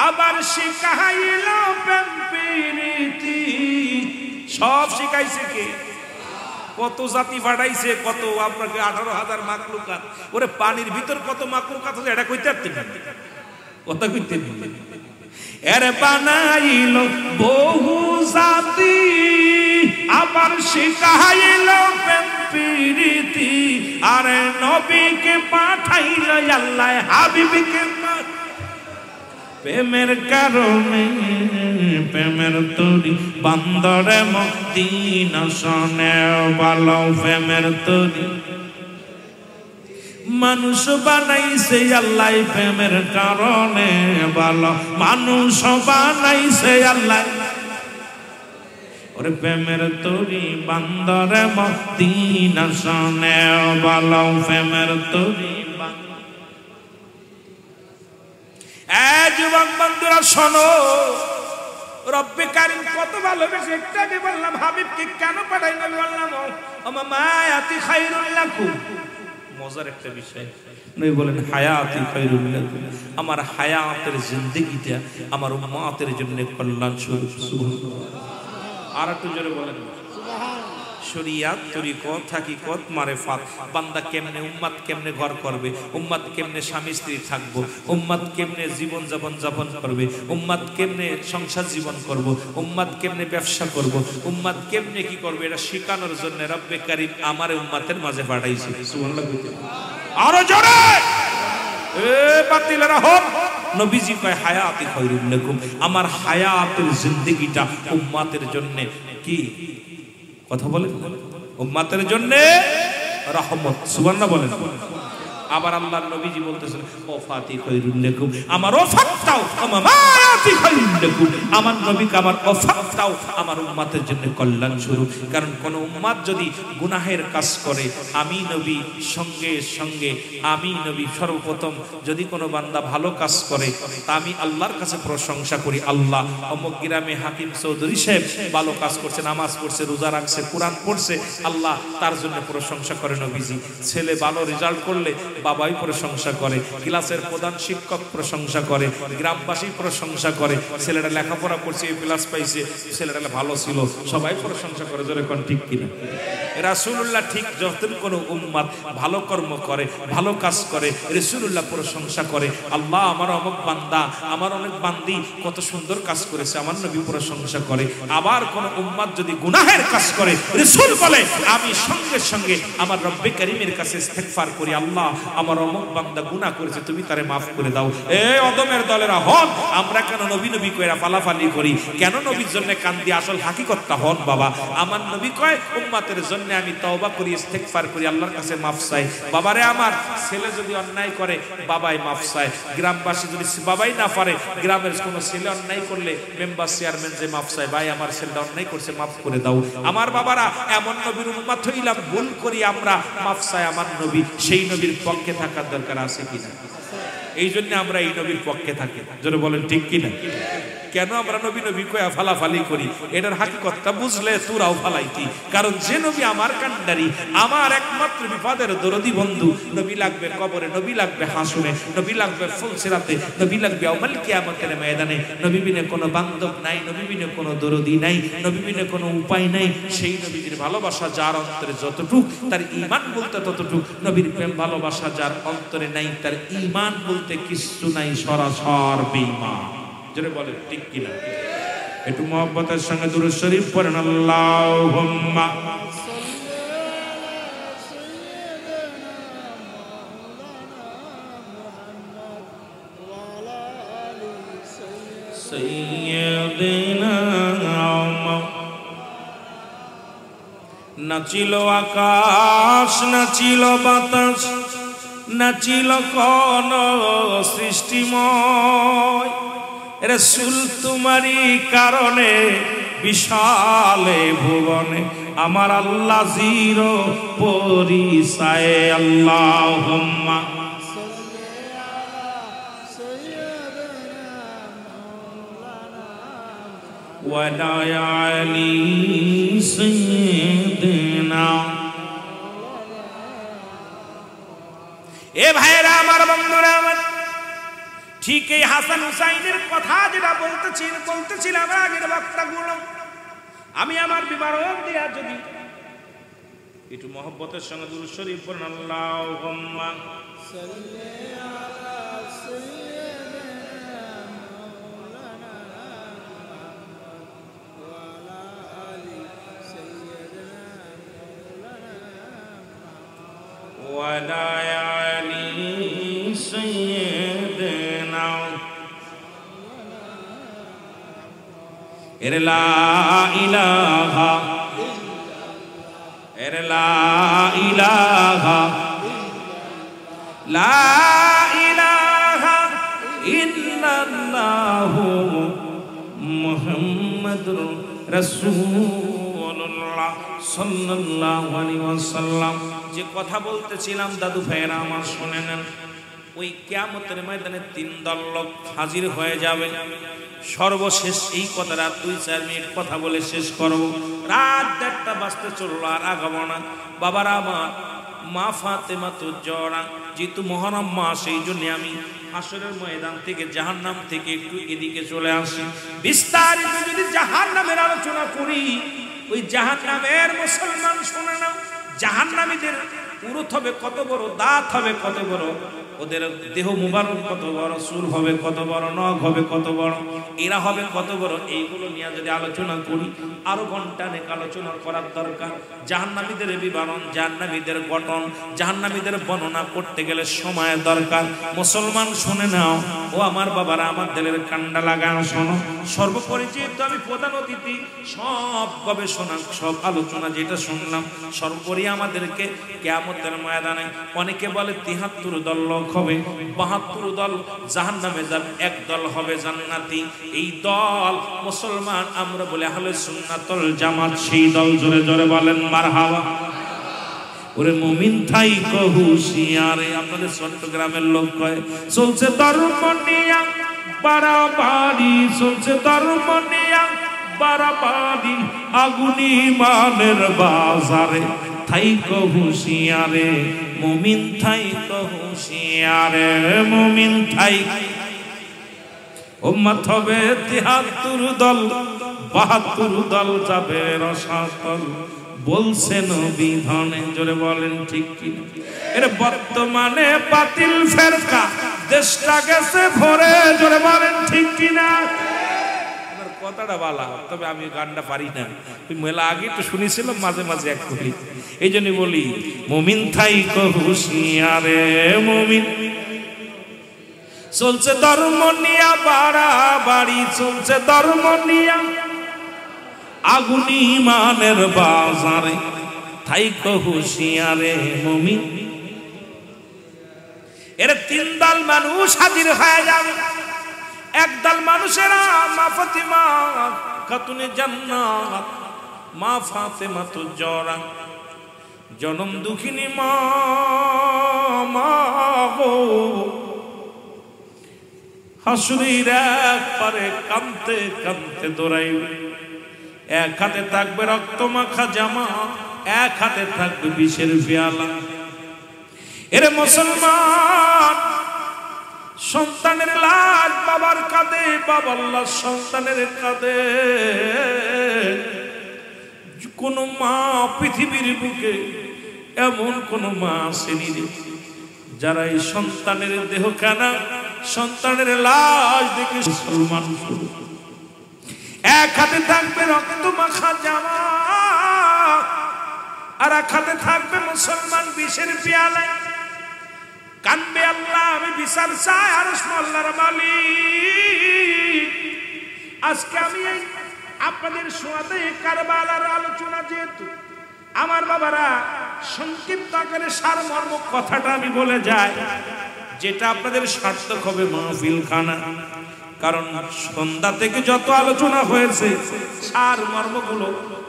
আবার শিখাইল প্রেম প্রীতি। সব শিখাইছে কে? কত জাতি পাঠাইছে, কত আপনাকে 18,000 মাকলুকাত। ওরে পানির ভিতর কত মাকলুকাত আছে এটা কইতে পারতেন না, কথা কইতে। এর বানাইল বহু জাতি, আবার শিখাইল প্রেম প্রীতি। আরে নবীকে পাঠাইল আল্লাহ, হাবিবকে প্রেমের কারণে, প্রেমের তরি বান্দরে মদিনা শোনে, বলো প্রেমের তরি মানুষ বানাইছে আল্লাহ প্রেমের কারণে, বলো মানুষ বানাইছে আল্লাহ। ওরে প্রেমের তরি বান্দরে মদিনা শোনে, বলো প্রেমের তরি। যুবক বন্ধুরা শোনো, রব্বে কারীম কত ভালোবেসে। একটু আগে বললাম হাবিবকে কেন পাঠাই, নবী বললাম ওমা মায়াতি খায়রুল লাকুম। মজার একটা বিষয়, নবী বলেন হায়াতি খায়রুল লাকুম, আমার হায়াতের জিন্দেগিটা আমার উম্মতের জন্য কল্যাণ স্বরূপ। সুবহানাল্লাহ। আর একটু জোরে বলেন সুবহানাল্লাহ। শরিয়াত তরিকত হাকিকত মারেফাত, বান্দা কেমনে উম্মত কেমনে ঘর করবে, উম্মত কেমনে স্বামী স্ত্রী থাকবো, উম্মত কেমনে জীবন যাপন করবে, উম্মত কেমনে সংসার জীবন করব, উম্মত কেমনে ব্যবসা করব, উম্মত কেমনে কি করবে, এটা শেখানোর জন্য রব্বে কারীম আমার উম্মতের মাঝে পাঠাইছে। সুবহানাল্লাহ। আরো জোরে এ বাতিলেরা হোক। নবীজি কয় হায়াতি খায়রুল লাকুম, আমার হায়াতের জিন্দেগিটা উম্মতের জন্য কি কথা বলেন, উম্মতের জন্য রহমত। সুবহানাল্লাহ বলেন। আবার আল্লাহর নবীজি বলতেছেন ওফাতি খায়রুল লাকুম, আমার ওফাতটাও আমার মায়াতি খায়রুল লাকুম, আমার নবীকে আমার ওফাতটাও আমার উম্মতের জন্য কল্যাণ স্বরূপ। কারণ কোন উম্মত যদি গুনাহের কাজ করে, আমি নবী সঙ্গে সঙ্গে আমি নবী সর্বপ্রথম যদি কোনো বান্দা ভালো কাজ করে, তা আমি আল্লাহর কাছে প্রশংসা করি, আল্লাহ অমুক গ্রামে হাকিম চৌধুরী সাহেব ভালো কাজ করছে, নামাজ পড়ছে, রোজা রাখছে, কোরআন পড়ছে, আল্লাহ তার জন্য প্রশংসা করে নবীজি। ছেলে ভালো রেজাল্ট করলে বাবাই প্রশংসা করে, ক্লাসের প্রধান শিক্ষক প্রশংসা করে, গ্রামবাসী প্রশংসা করে, ছেলেটা লেখাপড়া করছে, প্লাস পাইছে, ছেলেটা ভালো ছিল, সবাই প্রশংসা করে। জোরে কোন ঠিক কিনা? রাসূলুল্লাহ ঠিক যখন কোনো উম্মত ভালো কর্ম করে, ভালো কাজ করে, রাসূলুল্লাহ প্রশংসা করে, আল্লাহ আমার অমুক বান্দা, আমার অনেক বান্দি কত সুন্দর কাজ করেছে, আমার নবী প্রশংসা করে। আবার কোন উম্মত যদি গুনাহের কাজ করে, রাসূল বলে আমি সঙ্গে সঙ্গে আমার রব্বে কারীমের কাছে ইস্তেগফার করি, আল্লাহ আমার অমুক বান্দা গুনাহ করেছে, তুমি তারে মাফ করে দাও। এই অদমের দলেরা হন, আমরা কেন নবী নবী কইরা ফালাফালি করি, কেন নবীর জন্য কান্দি? আসল হাকিকতটা হন বাবা। আমার নবী কয় উম্মতের জন্য আমি তওবা করি, ইস্তেগফার করি, আল্লাহর কাছে মাফ চাই। বাবারে আমার ছেলে যদি অন্যায় করে বাবাই মাফ চায়, গ্রামবাসী যদি বাবাই না পারে, গ্রামের কোনো ছেলে অন্যায় করলে মেম্বার চেয়ারম্যান যে মাফ চায়, ভাই আমার ছেলেটা অন্যায় করছে মাফ করে দাও। আমার বাবারা এমন নবীর উম্মত হইলাম, ভুল করি আমরা, মাফ চাই আমার নবী, সেই নবীর পক্ষে থাকার দরকার আছে কিনা? এই জন্য আমরা এই নবীর পক্ষে থাকি। জোরে বলেন ঠিক কিনা? কেন আমরা নবী নবী কয়া ফালাফালি করি, এটার হাকিকতটা বুঝলে তোরাও ফালাইতি। কারণ যে নবী আমার কান্ডারি, আমার একমাত্র বিপদের দরদি বন্ধু, নবী লাগবে কবরে, নবী লাগবে হাসরে, নবী লাগবে ফুলসিরাতে, নবী লাগবে ইয়াউমুল কিয়ামতের ময়দানে। নবী বিনে কোনো বান্ধব নাই, নবী বিনে কোনো দরদি নাই, নবী বিনে কোনো উপায় নাই। সেই নবীর ভালোবাসা যার অন্তরে যতটুক, তার ঈমান বলতে ততটুক। নবীর প্রেম ভালোবাসা যার অন্তরে নাই, তার ঈমান বলতে কিছু নাই, সরাসর বেঈমান। জোরে বলেন ঠিক কিনা? একটু মুহাব্বতের সঙ্গে দুরূদ শরীফ পড়েন, আল্লাহুম্মা সাইয়্যিদিনা। নাচিল আকাশ, নাচিল বাতাস, নাচিল কোন সৃষ্টিময়, রাসূল তোমারই কারণে বিশালে ভুবনে আমার আল্লাহ জির পরিচয়। আল্লাহুম্মা ওয়ালা আলি সাইয়্যিদিনা। এ ভাইরা আমার, বন্ধুরা আমার, ঠিক এই হাসান হুসাইনের কথা যেটা বলতেছিলাম আগের বক্তাগুলো, আমি আমার বিবরণ দেয়া যদি একটু মহব্বতের সঙ্গে দুরূদ শরীফ পড়েন, আল্লাহুম্মা সাল্লি আলা সাইয়্যিদিনা মাওলানা ওয়া আলা আলি সাইয়্যিদিনা মাওলানা ওয়া আলা আলি সাইয়্যিদিনা। এর লা ইলাহা, এর লা ইলাহা, লা ইলাহা ইল্লাল্লাহু মুহাম্মাদুর রাসূলুল্লাহ সাল্লাল্লাহু আলাইহি ওয়াসাল্লাম। যে কথা বলতেছিলাম দাদু ভাইয়েরা আমার শুনে নেন। ওই কিয়ামতের ময়দানে তিন দল লোক হাজির হয়ে যাবে। সর্বশেষ এই কথাটা 2-4 মিনিট কথা বলে শেষ করব। রাত 1:30 বাজতে চললো, আর আগাবো না। বাবারা আমার, মা ফাতেমা তো জোড়া, যেহেতু মহরম মাস, সেই জন্য আমি হাসরের ময়দান থেকে, জাহান্নাম থেকে একটু এদিকে চলে আসি। বিস্তারিত যদি জাহান্নামের আলোচনা করি, ওই জাহান্নামের মুসলমান শুনে নাও, জাহান্নামীদের উরুত হবে কত বড়, দাঁত হবে কত বড়, ওদের দেহ মুবারক কত বড়, চুল হবে কত বড়, নখ হবে কত বড়, এরা হবে কত বড়, এইগুলো নিয়ে যদি আলোচনা করি আরো ঘন্টানেক আলোচনা করার দরকার। জাহান্নামীদের বিবরণ, জাহান্নামীদের গঠন, জাহান্নামীদের বর্ণনা করতে গেলে সময়ের দরকার। মুসলমান শুনে নাও, ও আমার বাবারা, আমার দিলের কান্ডা লাগানো শোনো। সর্বপরিচিত আমি প্রধান অতিথি, সব গবেষণা, সব আলোচনা যেটা শুনলাম, সর্বোপরি আমাদেরকে কিয়ামতের ময়দানে অনেকে বলে 73 দল লোক হবে, 72 দল জাহান্নামে যাবে, এক দল হবে জান্নাতি। এই দল মুসলমান আমরা বলে আহলে সুন্নাতুল জামাত, সেই দল জোরে জোরে বলেন মারহাবা। ওরে মুমিন থাই হুঁশিয়ারে, আপনাদের চট্টগ্রামের লোক কয় চলছে ধর্ম নিয়া বাড়াবাড়ি, চলছে ধর্ম নিয়া বাড়াবাড়ি, আগুনি মানের বাজারে থাইকো হুঁশিয়ারে, মুমিন থাইকো হুঁশিয়ারে, মুমিন থাই। উম্মত হবে 73 দল, 72 দল যাবে রসাতল, বলছেন বিধানে। জোরে বলেন ঠিক কি? এর বর্তমানে বাতিল ফেরকা দেশটা গেছে ভরে, জোরে বলেন ঠিক কিনা? কথাটা বলা, তবে আমি গানটা পারি না, ওই মেলা আগে তো শুনেছিলাম, মাঝে মাঝে এক করি, এই জন্য বলি মুমিন থাইকো হুঁশিয়ারে, মুমিন। চলছে ধর্ম নিয়া বাড়াবাড়ি, চলছে ধর্ম নিয়া আগুনি মানের বাজারে, থাইকো হুঁশিয়ারে মুমিন। এর 3 দল মানুষ হাজির হয়ে যাবে। একদল মানুষেরা মা ফাতিমা খাতুনে জান্নাত, মা ফাতেমা তো জোড়া, জনম দুঃখিনী মা গো, হাসুরির একবারে কাঁদতে কাঁদতে দৌড়াইবে। এক হাতে থাকবে রক্ত মাখা জামা, এক হাতে থাকবে বিষের পেয়ালা। এর মুসলমান, সন্তানের লাশ বাবার কাঁধে, বাবার লাশ সন্তানের কাঁধে। কোন মা পৃথিবীর বুকে এমন কোন মা আসেনি রে যারা এই সন্তানের দেহখানা, সন্তানের লাশ দেখে মুসলমান। এক হাতে থাকবে রক্ত মাখা জামা, আর এক হাতে থাকবে মুসলমান বিষের পেয়ালা। কানবে, আল্লাহ আমি বিচার চাই, আর আল্লাহর মালিক আজকে আমি এই আপনাদের সোয়াদে কারবালার আলোচনা, যেহেতু আমার বাবারা সংক্ষিপ্ত আকারে সারমর্ম কথাটা আমি বলে যাই, যেটা আপনাদের সার্থক হবে মাহফিল খানা। কারণ সন্ধ্যা থেকে যত আলোচনা হয়েছে সারমর্মগুলো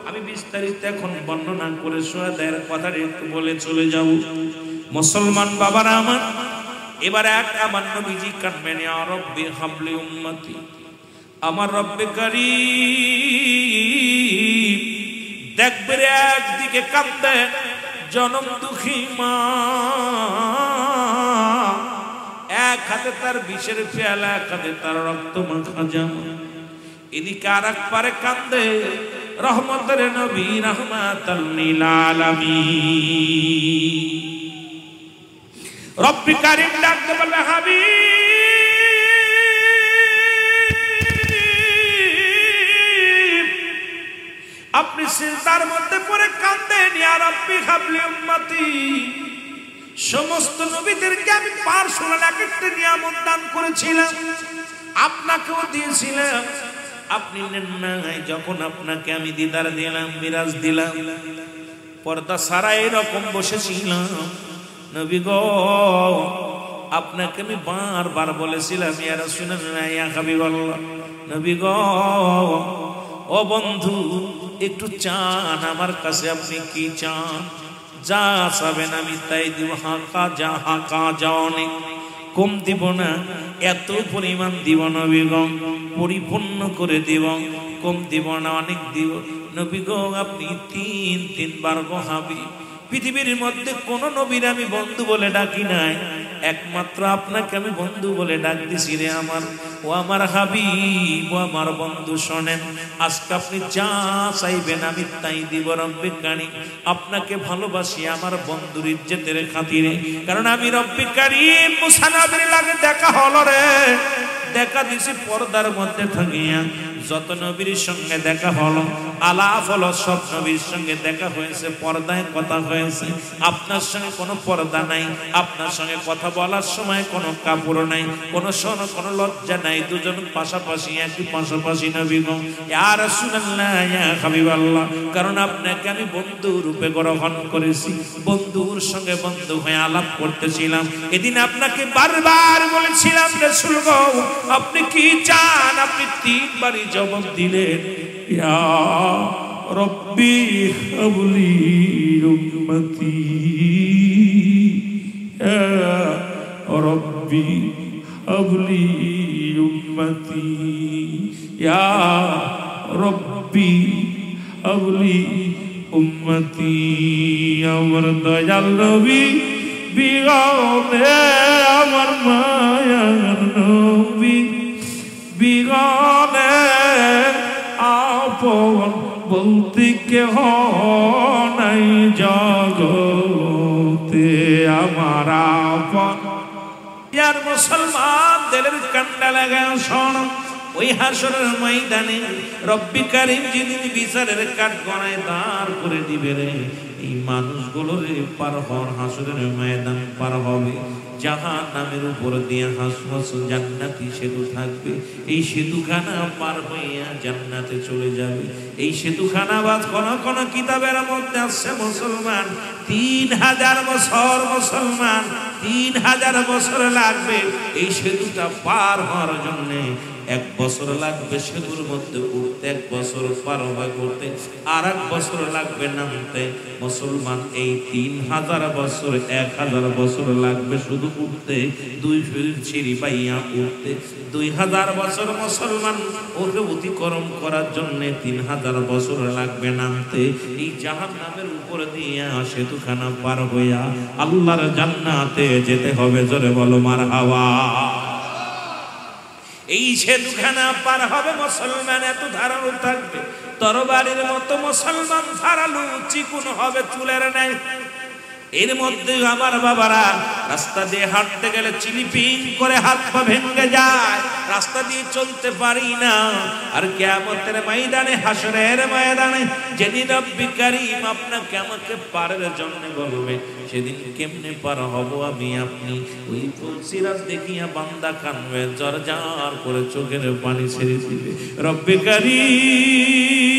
আমি বিস্তারিত এখন বর্ণনা করে সোয়াদের কথাটা একটু বলে চলে যাব। মুসলমান বাবারা আমার, এবারে এক আমার নবীজি কানবেন, ইয়া রব্বি হাবলি উম্মতি, আমার রব্বে কারীম। দেখবে একদিকে কাঁদে জনম দুঃখী মা, এক হাতে তার বিষের পেয়ালা, এক হাতে তার রক্ত মাখা জামা। এদিকে আর এক পারে কান্দে রহমতের নবী রাহমাতাল লিল আলামিন। রব্বি কারীম ডাকতে বলে, হাবিব আপনি সিজদার মধ্যে পড়ে কাঁদেন, ইয়া রব্বি হাবলি উম্মতি। সমস্ত নবীদেরকে আমি পার্সোনাল এক একটা নিয়ামত দান করেছিলাম, আপনাকেও দিয়েছিলাম, আপনি নেন নাই। যখন আপনাকে আমি দিদার দিলাম, মিরাজ দিলাম, পর্দা সারা এরকম বসেছিলাম। নবী গো, আপনাকে আমি বারবার বলেছিলাম, ইয়া রাসূলুল্লাহ, ইয়া হাবিবাল্লাহ, নবী গো, ও বন্ধু একটু চান আমার কাছে, আপনি কি চান? যা চাবেন আমি তাই দিব। হাঁকা যা, হাঁকা যা, অনেক কম দিব না, এত পরিমাণ দিব নবী গো, পরিপূর্ণ করে দিব, কম দিব না, অনেক দিব। নবী গো আপনি তিনবার গো হাবিব, পৃথিবীর মধ্যে কোন নবীর আমি বন্ধু বলে ডাকি নাই, একমাত্র আপনাকে আমি বন্ধু বলে ডাক দিছি রে আমার। ও আমার হাবিব, ও আমার বন্ধু, শোনেন আজকে আপনি যা চাইবেন আমি তাই দিব। রব্বে কারীম আপনাকে ভালোবাসি আমার বন্ধুর ইজ্জতের খাতিরে, কারণ আমি রব্বে কারীম। মুসা নবীর লাগে দেখা হলো রে, দেখা দিছি পর্দার মধ্যে থাকিয়া। যত নবীর সঙ্গে দেখা হলো, আলাপ হলো, সব নবীর সঙ্গে দেখা হয়েছে, পর্দায় কথা হয়েছে। আপনার সঙ্গে কোনো পর্দা নাই, আপনার সঙ্গে কথা বলার সময় কোনো কাপড় নাই, কোনো কোনো লজ্জা নাই। দুজন পাশাপাশি, একই পাশাপাশি নবী গো, ইয়া রাসূলুল্লাহ, ইয়া হাবিবাল্লাহ। কারণ আপনাকে আমি বন্ধু রূপে গ্রহণ করেছি, বন্ধুর সঙ্গে বন্ধু হয়ে আলাপ করতেছিলাম। এদিন আপনাকে বারবার বলেছিলাম, রাসূল গো আপনি কি চান? আপনি তিনবারই জবাব দিলেন, ইয়া রব্বি হাবলি উম্মতি, ইয়া রব্বি হাবলি উম্মতি, ইয়া রব্বি হাবলি উম্মতি। আমার দয়াল নবী বিগনে, আমার মায়ার নবী বিগনে, আপন বলতে কেহ নাই জগতে আমার আপন। ইয়ার মুসলমান দিলের কান্ডা লাগা শোন, ওই হাসরের ময়দানে রব্বি কারীম যেদিন বিচারের কাঠ গড়ায় দাঁড় করে দিবে রে, এই মানুষগুলোর পার হওয়ার হাসরের ময়দান পার হবে। জাহান্নামের উপর দিয়ে হাসপাস জান্নাতি সেতু থাকবে, এই সেতুখানা পার হইয়া জান্নাতে চলে যাবে। এই সেতুখানা বাদ কোন কোন কিতাবের মধ্যে আছে মুসলমান 3000 বছর, মুসলমান 3000 বছর লাগবে এই সেতুটা পার হওয়ার জন্য। 1 বছর লাগবে সেতুর মধ্যে উঠতে, 1 বছর পার হয়ে করতে, আর 1 বছর লাগবে নামতে। মুসলমান এই 3000 বছর 1000 বছর লাগবে শুধু উঠতে, 2 সিঁড়ি পাইয়া উঠতে। 2000 বছর মুসলমান ওকে অতিক্রম করার জন্য 3000 বছর লাগবে নামতে। এই জাহান্নামের উপরে দিয়ে সেতুখানা পার হইয়া আল্লাহর জান্নাতে যেতে হবে। জোরে বলো মারহাবা। এই সেতুখানা পার হবে মুসলমান এত ধারালো থাকবে, তরবারির মতো মুসলমান ধারালো চিকুন হবে, চুলের ন্যায়। এর মধ্যে আমার বাবারা রাস্তা দিয়ে হাঁটতে গেলে চিলিপিং করে হাত পা ভেঙে যায়, রাস্তা দিয়ে চলতে পারি না। আর কিয়ামতের ময়দানে, হাসরের ময়দানে যেদিন রব্বি কারীম আপনাকে আমাকে পারের জন্য বলবে, সেদিন কেমনে পার হব আমি আপনি? ওই ফুলসিরাত দেখিয়া বান্দা কানবে, জর্জর করে চোখের পানি ছেড়ে দিবে। রব্বি কারীম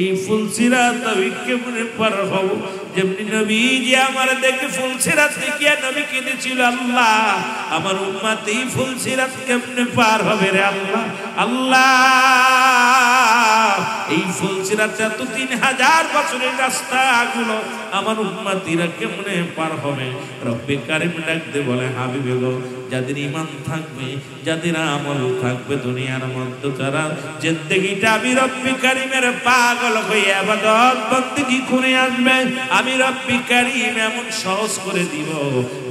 এই ফুলসিরাত আমি কেমনে পার হব? যেমনি নবীজি আমার দেখে ফুলসিরাত দেখিয়া নবী কেঁদেছিল, আল্লাহ আমার উম্মত এই ফুলসিরাত কেমনে পার হবে রে আল্লাহ। আল্লাহ এই ফুলসিরাত এত 3000 বছরের রাস্তাগুলো আমার উম্মতিরা কেমনে পার হবে? রব্বি কারীম ডাকতে বলে, হাবিবে গো, যাদের ঈমান থাকবে, যাদের আমল থাকবে, দুনিয়ার মধ্যে যারা জিন্দেগিটা আমি রব্বি কারীমের পাগল হয়ে ইবাদত বন্দেগী করে আসবে, আমি রব্বি কারীম এমন সহজ করে দিব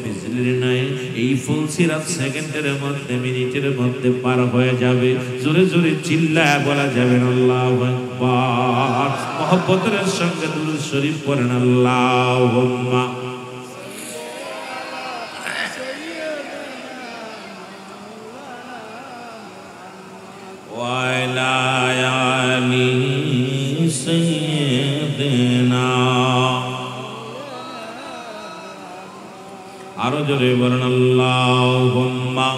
বিজলির নাই। এই ফুলসিরাত সেকেন্ডের মধ্যে, মিনিটের মধ্যে পার হয়ে যাবে। জোরে জোরে চিল্লায় বলা যাবে আল্লাহু আকবার। মহব্বতের সঙ্গে দুরূদ শরীফ পড়েন, আল্লাহুম্মা ওয়া আলা আলি সাইয়্যিদিনা। আরো জোরে বলেন, আল্লাহুম্মা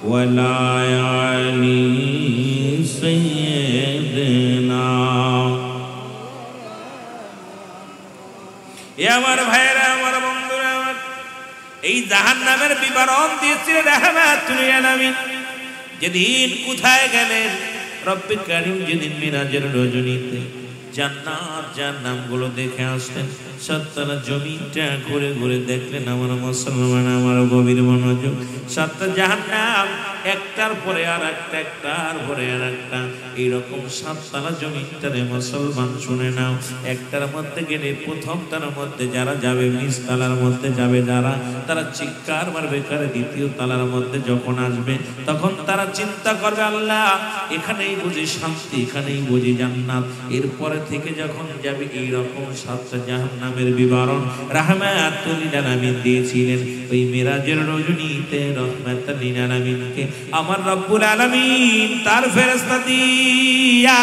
ওয়া আলা আলি সাইয়্যিদিনা। আমার ভাইরা, আমার বন্ধুরা, এই জাহান্নামের বিবরণ দিয়েছিলেন রাহমাতুল লিল আলামিন। যেদিন কোথায় গেলেন রব্বি কারীম? যেদিন মিরাজের রজনীতে জান্নাত জাহান্নামগুলো দেখে আসলেন, সাতটা জমিটা ঘুরে ঘুরে দেখলেন। আমার মুসলমান, আমার গভীর মনোযোগ, 7টা জাহান্নাম একটার পরে আর একটা, একটার পরে আর একটা, এইরকম 7তলা জমিটারে মুসলমান শুনে নাও। একটার মধ্যে গেলে প্রথমটার মধ্যে যারা যাবে, 20 তলার মধ্যে যাবে যারা, তারা চিৎকার মারবে। কারে 2য় তলার মধ্যে যখন আসবে তখন তারা চিন্তা করবে, আল্লাহ এখানেই বুঝি শান্তি, এখানেই বুঝি জান্নাত। এরপরে থেকে যখন যাবে এইরকম 7টা জাহান্নামের বিবরণ রাহমাতুল লিল আলামিন দিয়েছিলেন। ওই মিরাজের রজনীতে রাহমাতুল লিল আলামিনকে আমার রব্বুল আলামিন তার ফেরেশতা দিয়া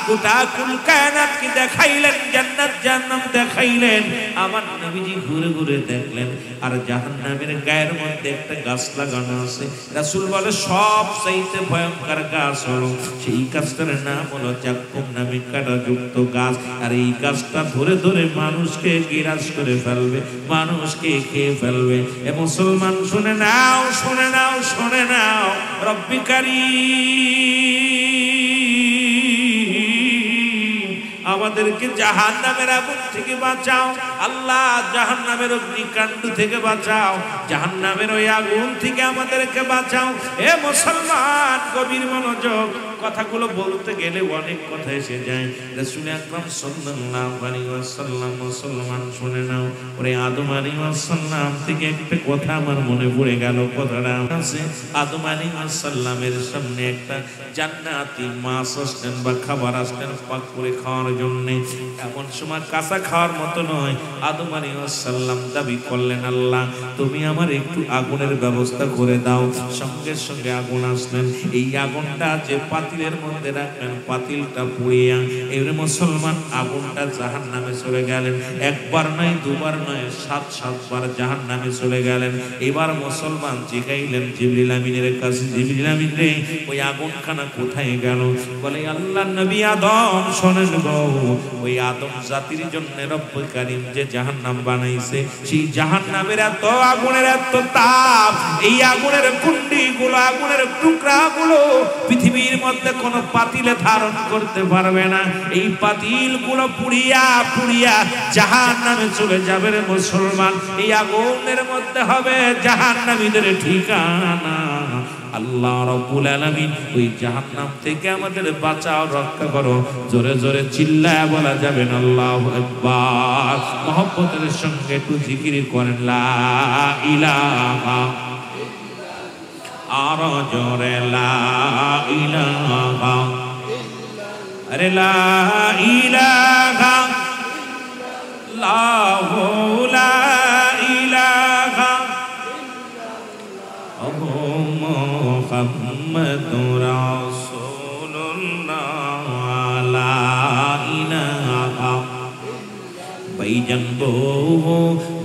গোটা কুল কায়নাতকে দেখাইলেন, জান্নাত জাহান্নাম দেখাইলেন। আমার নবীজি ঘুরে ঘুরে দেখলেন, আর জাহান্নামের গায়ের মধ্যে একটা গাছ লাগানো আছে। রাসূল বলে, সবচাইতে ভয়ঙ্কর গাছ হলো, সেই গাছটার নাম হলো জাক্কুম নামে কাঁটাযুক্ত গাছ। আর এই গাছটা ধরে ধরে মানুষকে গিরাজ করে ফেলবে, মানুষকে খেয়ে ফেলবে। এ মুসলমান শুনে নাও, শুনে নাও, শুনে নাও, রব্বি কারীম আমাদেরকে জাহান্নামের আগুন থেকে বাঁচাও। আল্লাহ জাহান্নামের অগ্নিকাণ্ড থেকে বাঁচাও, জাহান্নামের ওই আগুন থেকে আমাদেরকে বাঁচাও। এ মুসলমান, গভীর মনোযোগ, কথাগুলো বলতে গেলে অনেক কথা এসে যায়। রাসূল আকরাম সাল্লাল্লাহু আলাইহি ওয়াসাল্লাম, মুসলমান শুনে নাও, ওরে আদম আলাইহিস সালাম থেকে একটা কথা আমার মনে পড়ে গেল। কথাটা আছে, আদম আলাইহিস সালামের সামনে একটা জান্নাতি মাছ আসতেন বা খাবার আসতেন পাক করে খাওয়ার জন্য। এমন সময় কাঁচা খাওয়ার মতো নয়, আদম আলাইহিস সালাম দাবি করলেন, আল্লাহ তুমি আমার একটু আগুনের ব্যবস্থা করে দাও। সঙ্গে সঙ্গে আগুন আসলেন। এই আগুনটা যে পাতিলের মধ্যে রাখলেন, পাতিলটা পুড়িয়া এবারে মুসলমান আগুনটা জাহান্নামে চলে গেলেন। একবার নয়, দুবার নয়, 7-7 বার জাহান্নামে চলে গেলেন। এবার মুসলমান জিগাইলেন জিবরিল আমিনের কাছে, জিবরিল আমিন রে, ওই আগুনখানা কোথায় গেল? বলে আল্লাহর নবী আদম শোনেন গো, ওই আদম জাতির জন্য রব্বুল কারীম যে জাহান্নাম বানাইছে, সেই জাহান্নামের এত আগুনের এত তাপ, এই আগুনের কুন্ডিগুলো, আগুনের টুকরাগুলো পৃথিবীর মধ্যে কোনো পাতিলে ধারণ করতে পারবে না। এই পাতিলগুলো পুড়িয়া পুড়িয়া জাহান্নামে চলে যাবে রে মুসলমান। এই আগুনের মধ্যে হবে জাহান্নামীদের ঠিকানা। আল্লাহ রাব্বুল আলামিন ওই জাহান্নাম থেকে আমাদের বাঁচাও, রক্ষা করো। জোরে জোরে চিল্লায়া বলা যাবে না আল্লাহু আকবার। মহব্বতের সঙ্গে একটু জিকির করেন লা ইলাহা, আর জোরে লা ইলাহা, আরে লা ইলাহা লাহু লা ইলাহা মুহাম্মাদুর রাসূলুল্লাহ লা ইলাহা। ভাইজান বহু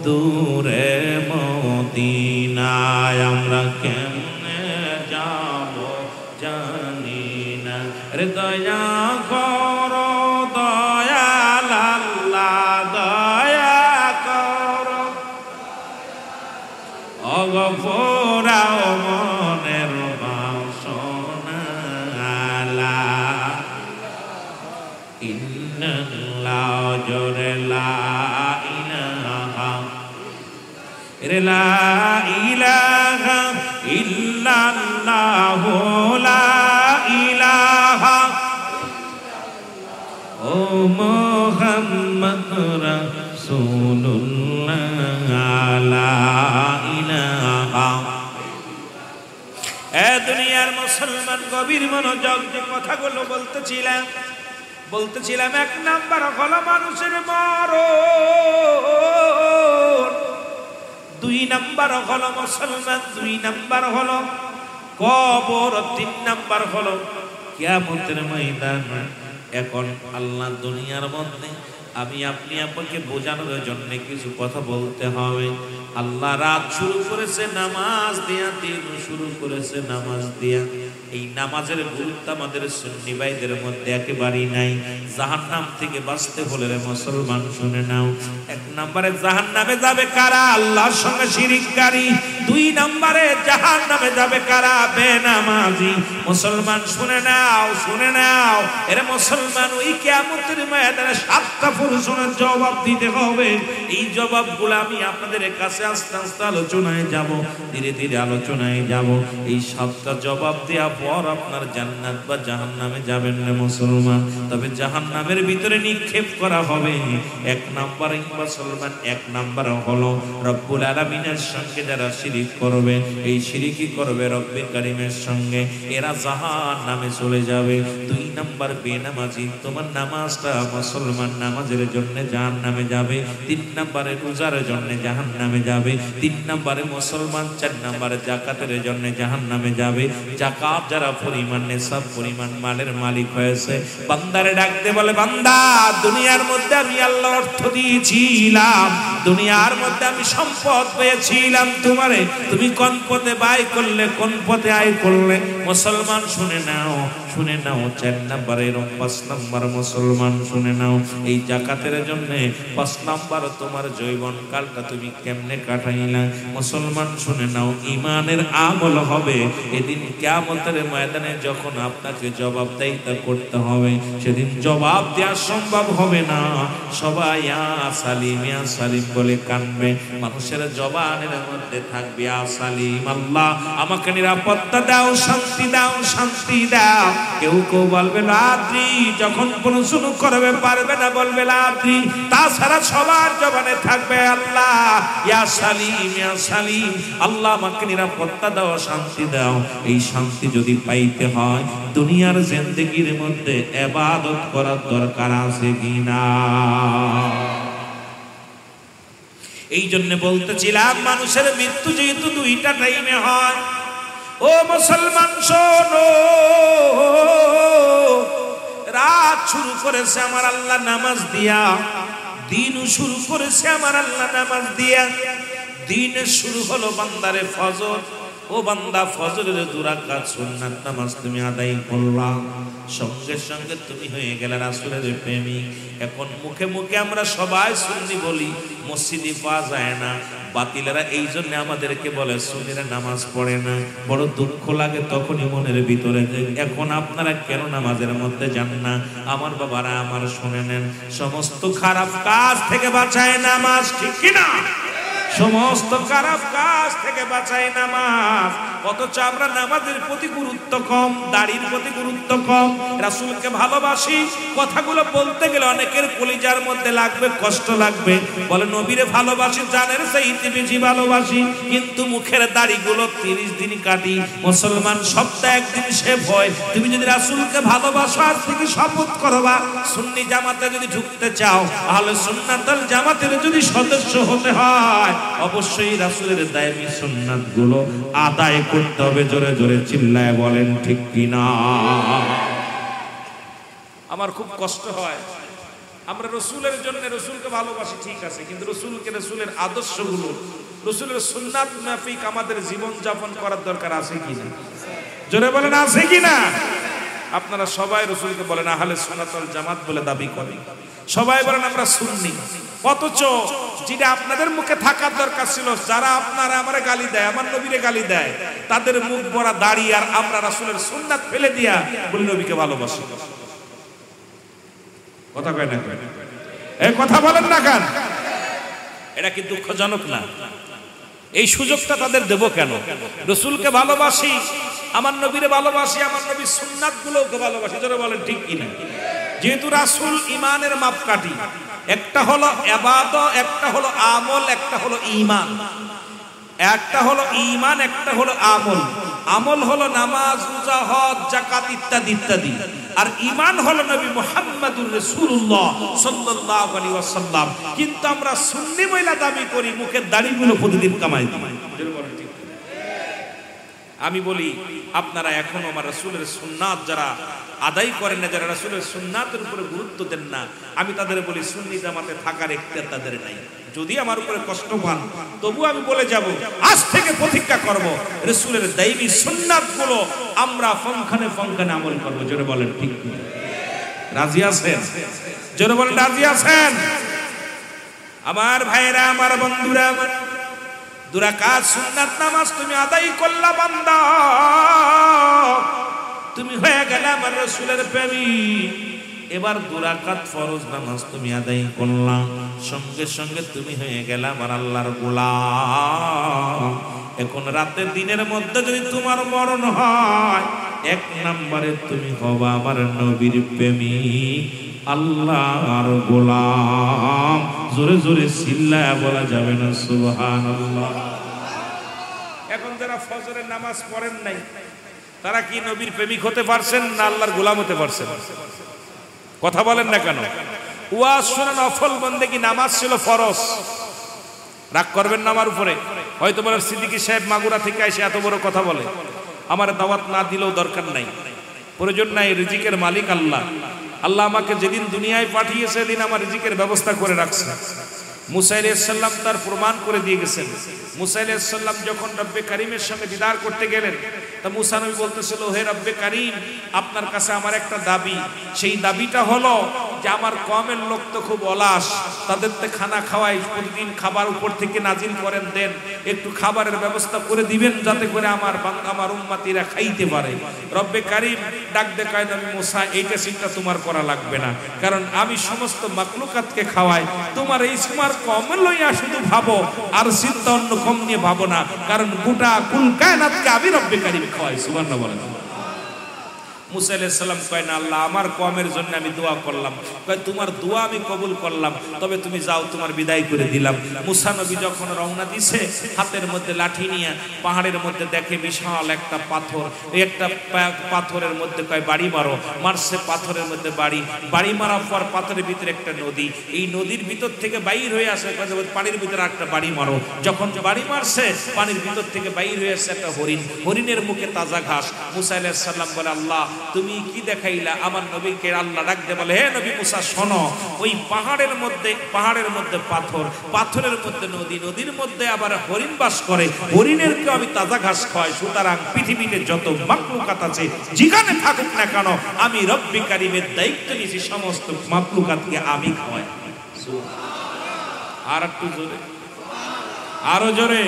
দূরে মদিনায় আমরা কেমনে যাব জানি না। রে দয়া করো দয়াল আল্লাহ, দয়া করো অগফুরাও মনের বাসনা। লা ইল্লাল্লাহ জোরে লা ইলাহা, রে লা ইলাহা ইল্লাল্লাহ লা ইলাহা ও মুহাম্মাদুর রাসূলুল্লাহ লা ইলাহা। এ দুনিয়ার মুসলমান গভীর মনোযোগ, যে কথাগুলো বলতেছিলাম 1 নাম্বার হলো মানুষের মরণ, 2 নাম্বার হলো মুসলমান, 2 নাম্বার হলো কবর, 3 নাম্বার হলো কিয়ামতের ময়দান। এখন আল্লাহ দুনিয়ার মধ্যে আমি আপনি আপনাকে বোঝানোর জন্য কিছু কথা বলতে হবে। আল্লাহ রাত শুরু করেছে নামাজ দিয়া, দিন শুরু করেছে নামাজ দিয়া। এই নামাজের গুরুত্ব আমাদের সুন্নি ভাইদের মধ্যে একেবারেই নাই। জাহান্নাম থেকে বাঁচতে হলে রে মুসলমান শুনে নাও, 1 নম্বরে জাহান্নামে যাবে কারা? আল্লাহর সঙ্গে শিরিককারী। 2 নম্বরে জাহান্নামে যাবে কারা? বেনামাজি। মুসলমান শুনে নাও, শুনে নাও, এরে মুসলমান, ওই কিয়ামতের ময়দানে 7টা প্রশ্নের জবাব দিতে হবে। এই জবাবগুলো আমি আপনাদের কাছে আস্তে আস্তে আলোচনায় যাব, ধীরে ধীরে আলোচনায় যাব। এই 7টা জবাব দেওয়া পর আপনার জান্নাত বা জাহান্নামে যাবেন না মুসলমান। তবে জাহান্নামের ভিতরে নিক্ষেপ করা হবে। 1 নম্বরে মুসলমান, 1 নম্বর হলো রব্বুল আলামিনের সঙ্গে যারা শিরিক করবে, এই শিরিকি করবে রব্বে কারীমের সঙ্গে, এরা জাহান্নামে চলে যাবে। 2 নম্বর বেনামাজি, তোমার নামাজটা মুসলমান নামাজের জন্য জাহান্নামে যাবে। 3 নম্বরে রোজার জন্য জাহান্নামে যাবে। 3 নম্বরে মুসলমান। 4 নম্বরে যাকাতের জন্য জাহান্নামে যাবে। যাকাত যারা পরিমাণ নেশাব পরিমাণ মালের মালিক হয়েছে, বান্দারে ডাকতে বলে, বান্দা দুনিয়ার মধ্যে আমি আল্লাহ অর্থ দিয়েছিলাম, দুনিয়ার মধ্যে আমি সম্পদ পেয়েছিলাম, তোমারে তুমি কোন পথে ব্যয় করলে, কোন পথে আয় করলে? মুসলমান শুনে নাও, শুনে নাও। 4 নম্বরে 5 নম্বর মুসলমান শুনে নাও, এই যাকাতের জন্য 5 নম্বর তোমার জৈবন কালটা তুমি কেমনে কাটাইলা? মুসলমান শুনে নাও, ইমানের আমল হবে এদিন কিয়ামতের ময়দানে, যখন আপনাকে জবাবদিহিতা করতে হবে, সেদিন জবাব দেওয়া সম্ভব হবে না। সবাই ইয়া সালিম ইয়া সালিম বলে কানবে, মানুষের জবানের মধ্যে থাকবে ইয়া সালিম, আল্লাহ আমাকে নিরাপত্তা দাও, শান্তি দাও, শান্তি দাও। কেউ কেউ বলবে রাত্রি, যখন প্রশ্ন করবে পারবে না বলবে রাত্রি, তাছাড়া সবার জবানে থাকবে আল্লাহ ইয়া সালিম ইয়া সালিম, আল্লাহ আমাকে নিরাপত্তা দাও, শান্তি দাও। এই শান্তি যদি পাইতে হয়, দুনিয়ার জিন্দেগির মধ্যে ইবাদত করার দরকার আছে কিনা? এই জন্য বলতেছিলাম, মানুষের মৃত্যু যেহেতু 2টা টাইমে হয়, ও মুসলমান শোনো, রাত শুরু করেছে আমার আল্লাহ নামাজ দিয়া, দিনও শুরু করেছে আমার আল্লাহ নামাজ দিয়া। দিনের শুরু হলো বান্দারে ফজর। ও বান্দা, ফজরের 2 রাকাত সুন্নাত নামাজ তুমি আদায় করলা, সঙ্গে সঙ্গে তুমি হয়ে গেলে রাসূলের প্রেমিক। এখন মুখে মুখে আমরা সবাই সুন্নি বলি, মসজিদে পাওয়া যায় না। বাতিলেরা এই জন্য আমাদেরকে বলে সুন্নিরা নামাজ পড়ে না। বড় দুঃখ লাগে তখনই মনের ভিতরে, এখন আপনারা কেন নামাজের মধ্যে যান না? আমার বাবারা আমার শুনে নেন, সমস্ত খারাপ কাজ থেকে বাঁচায় নামাজ, ঠিক কিনা? সমস্ত খারাপ কাজ থেকে বাঁচায় নামাজ। অথচ আমরা নামাজের প্রতি গুরুত্ব কম, দাড়ির প্রতি গুরুত্ব কম। রাসূলকে ভালোবাসি, কথাগুলো বলতে গেলে অনেকের কলিজার মধ্যে লাগবে, কষ্ট লাগবে। বলে নবীরে ভালোবাসি, জানের চাইতে বেশি ভালোবাসি, কিন্তু মুখের দাড়িগুলো 30 দিন কাটি। মুসলমান সপ্তাহে 1 দিন সে ভয়। তুমি যদি রাসূলকে ভালোবাসো, আজ থেকে শপথ করবা, সুন্নি জামাতে যদি ঢুকতে চাও, তাহলে সুন্নাতুল জামাতের যদি সদস্য হতে হয়, অবশ্যই রাসূলের দায়মি সুন্নাতগুলো আদায় করতে হবে। জোরে জোরে চিল্লায় বলেন ঠিক কিনা? আমার খুব কষ্ট হয়, আমরা রসুলের জন্য রসুলকে ভালোবাসি ঠিক আছে, কিন্তু রসুলকে, রসুলের আদর্শগুলো, রসুলের সুন্নাত মাফিক আমাদের জীবন যাপন করার দরকার আছে কিনা? জোরে বলেন আছে কিনা? আপনারা সবাই রসুলকে বলেন আহলে সুন্নাত ওয়াল জামাত বলে দাবি করেন, সবাই বলেন আমরা সুন্নি। অথচ যেটা আপনাদের মুখে থাকার দরকার ছিল, যারা আপনারা আমারে গালি দেয়, আমার নবীরে গালি দেয়, তাদের মুখ ভরা দাড়ি, আর আমরা রাসূলের সুন্নাত ফেলে দিয়া বলি নবীকে ভালোবাসি। কথা কয় না? এই কথা বলেন না কেন? এটা কি দুঃখজনক না? এই সুযোগটা তাদের দেব কেন? রসুলকে ভালোবাসি, আমার নবীরে ভালোবাসি, আমার নবীর সুন্নাতগুলোকে ভালোবাসি। জোরে বলেন ঠিক কিনা? যেহেতু রাসূল ইমানের মাপকাঠি, একটা হলো ইবাদত, একটা হলো আমল, একটা হলো ঈমান। একটা হলো ঈমান, একটা হলো আমল। আমল হলো নামাজ, রোজা, হজ, যাকাত ইত্যাদি ইত্যাদি, আর ঈমান হলো নবী মুহাম্মদুর রাসূলুল্লাহ সাল্লাল্লাহু আলাইহি ওয়াসাল্লাম। কিন্তু আমরা সুন্নি বইলা দাবি করি, মুখের দাড়িগুলো প্রতিদিন কামাই দিই। আমি বলি আপনারা এখনো আমার রাসূলের সুন্নাত যারা আদায় করেন না, যারা রাসূলের সুন্নাতের উপরে গুরুত্ব দেন না, আমি তাদের বলি সুন্নি জামাতে থাকার ইখতিয়ার তাদের নাই। যদি আমার উপরে কষ্ট পান, তবু আমি বলে যাব, আজ থেকে প্রতিজ্ঞা করব, রাসূলের দাইমি সুন্নাতগুলো আমরা ফংখানে ফংখানে আমল করব। জোরে বলেন ঠিক কি? রাজি আছেন? জোরে বলেন রাজি আছেন? আমার ভাইরা, আমার বন্ধুরা, 2 রাকাত সুন্নাত নামাজ তুমি আদায় করলা বান্দা, তুমি হয়ে গেলে আমার রাসূলের প্রেমিক। এবার 2 রাকাত ফরজ নামাজ তুমি আদায় করলা, সঙ্গে সঙ্গে তুমি হয়ে গেলে আমার আল্লাহর গোলাম। এখন রাতের দিনের মধ্যে যদি তোমার মরণ হয়, 1 নম্বরে তুমি হবা আমার নবীর প্রেমিক, আল্লাহর গোলাম। জোরে জোরে চিল্লায়া বলা যাবে না সুবহানাল্লাহ? এখন যারা ফজরের নামাজ পড়েন নাই, তারা কি নবীর প্রেমিক হতে পারছেন না আল্লাহর গোলাম হতে পারছেন? কথা বলেন না কেন? ওয়াজ শুনে নফল বন্দেগী, নামাজ ছিল ফরজ। রাগ করবেন না আমার উপরে? হয়তো বলেন সিদ্দিকী সাহেব মাগুরা থেকে এসে এত বড় কথা বলে, আমার দাওয়াত না দিলেও দরকার নাই, প্রয়োজন নাই। রিজিকের মালিক আল্লাহ। আল্লাহ আমাকে যেদিন দুনিয়ায় পাঠিয়েছে, সেদিন আমার রিজিকের ব্যবস্থা করে রাখছে। মুসা আলাইহিস সালাম তার প্রমাণ করে দিয়ে গেছেন। মুসা আলাইহিস সালাম যখন রব্বে কারীমের সঙ্গে দিদার করতে গেলেন, তা মুসা নবী বলতেছিল, হে রব্বে কারীম, আপনার কাছে আমার একটা দাবি। সেই দাবিটা হলো যে আমার কওমের লোক তো খুব অলস, তাদেরকে খানা খাওয়াই, প্রতিদিন খাবার উপর থেকে নাজিল করেন, দেন একটু খাবারের ব্যবস্থা করে দিবেন, যাতে করে আমার উম্মতিরা খাইতে পারে। রব্বে কারীম ডাক দেখায় নবী মুসা, এইটা চিন্তা তোমার করা লাগবে না, কারণ আমি সমস্ত মাখলুকাতকে খাওয়াই, তোমার এই তোমার কম লইয়া শুধু ভাবো, আর চিন্তা অন্য কম নিয়ে ভাবো না, কারণ গোটা কুল কায়নাতকে আমি রব্বে কারীম খাওয়াই। সুবহানাল্লাহ বলেন। মুসা আলাইহিস সালাম কয় না আল্লাহ আমার কওমের জন্য আমি দোয়া করলাম, কয় তোমার দোয়া আমি কবুল করলাম, তবে তুমি যাও, তোমার বিদায় করে দিলাম। মুসা নবী যখন রওনা দিছে হাতের মধ্যে লাঠি নিয়ে পাহাড়ের মধ্যে দেখে বিশাল একটা পাথর, এই একটা পাথরের মধ্যে কয় বাড়ি মারো, মারছে পাথরের মধ্যে বাড়ি মারার পর পাথরের ভিতরে একটা নদী, এই নদীর ভিতর থেকে বাইর হয়ে আসে পানির ভিতরে একটা বাড়ি মারো, যখন বাড়ি মারছে পানির ভিতর থেকে বাইর হয়ে আসছে একটা হরিণ, হরিণের মুখে তাজা ঘাস। মুসা আলাইহিস সালাম বলে আল্লাহ তুমি কি দেখাইলা? আমার নবীকে আল্লাহ ডাকতে বলে হে নবী মুসা শোনো, ওই পাহাড়ের মধ্যে পাথর, পাথরের মধ্যে নদী, নদীর মধ্যে আবার হরিণ বাস করে, হরিণের কেউ আমি তাজা ঘাস খাওয়াই। সুতরাং পৃথিবীতে যত মাখলুকাত আছে যেখানে থাকুক না কেন আমি রব্বি কারীমের দায়িত্ব নিয়েছি সমস্ত মাখলুকাতকে আমি খাওয়াই। আর একটু জোরে, আরো জোরে।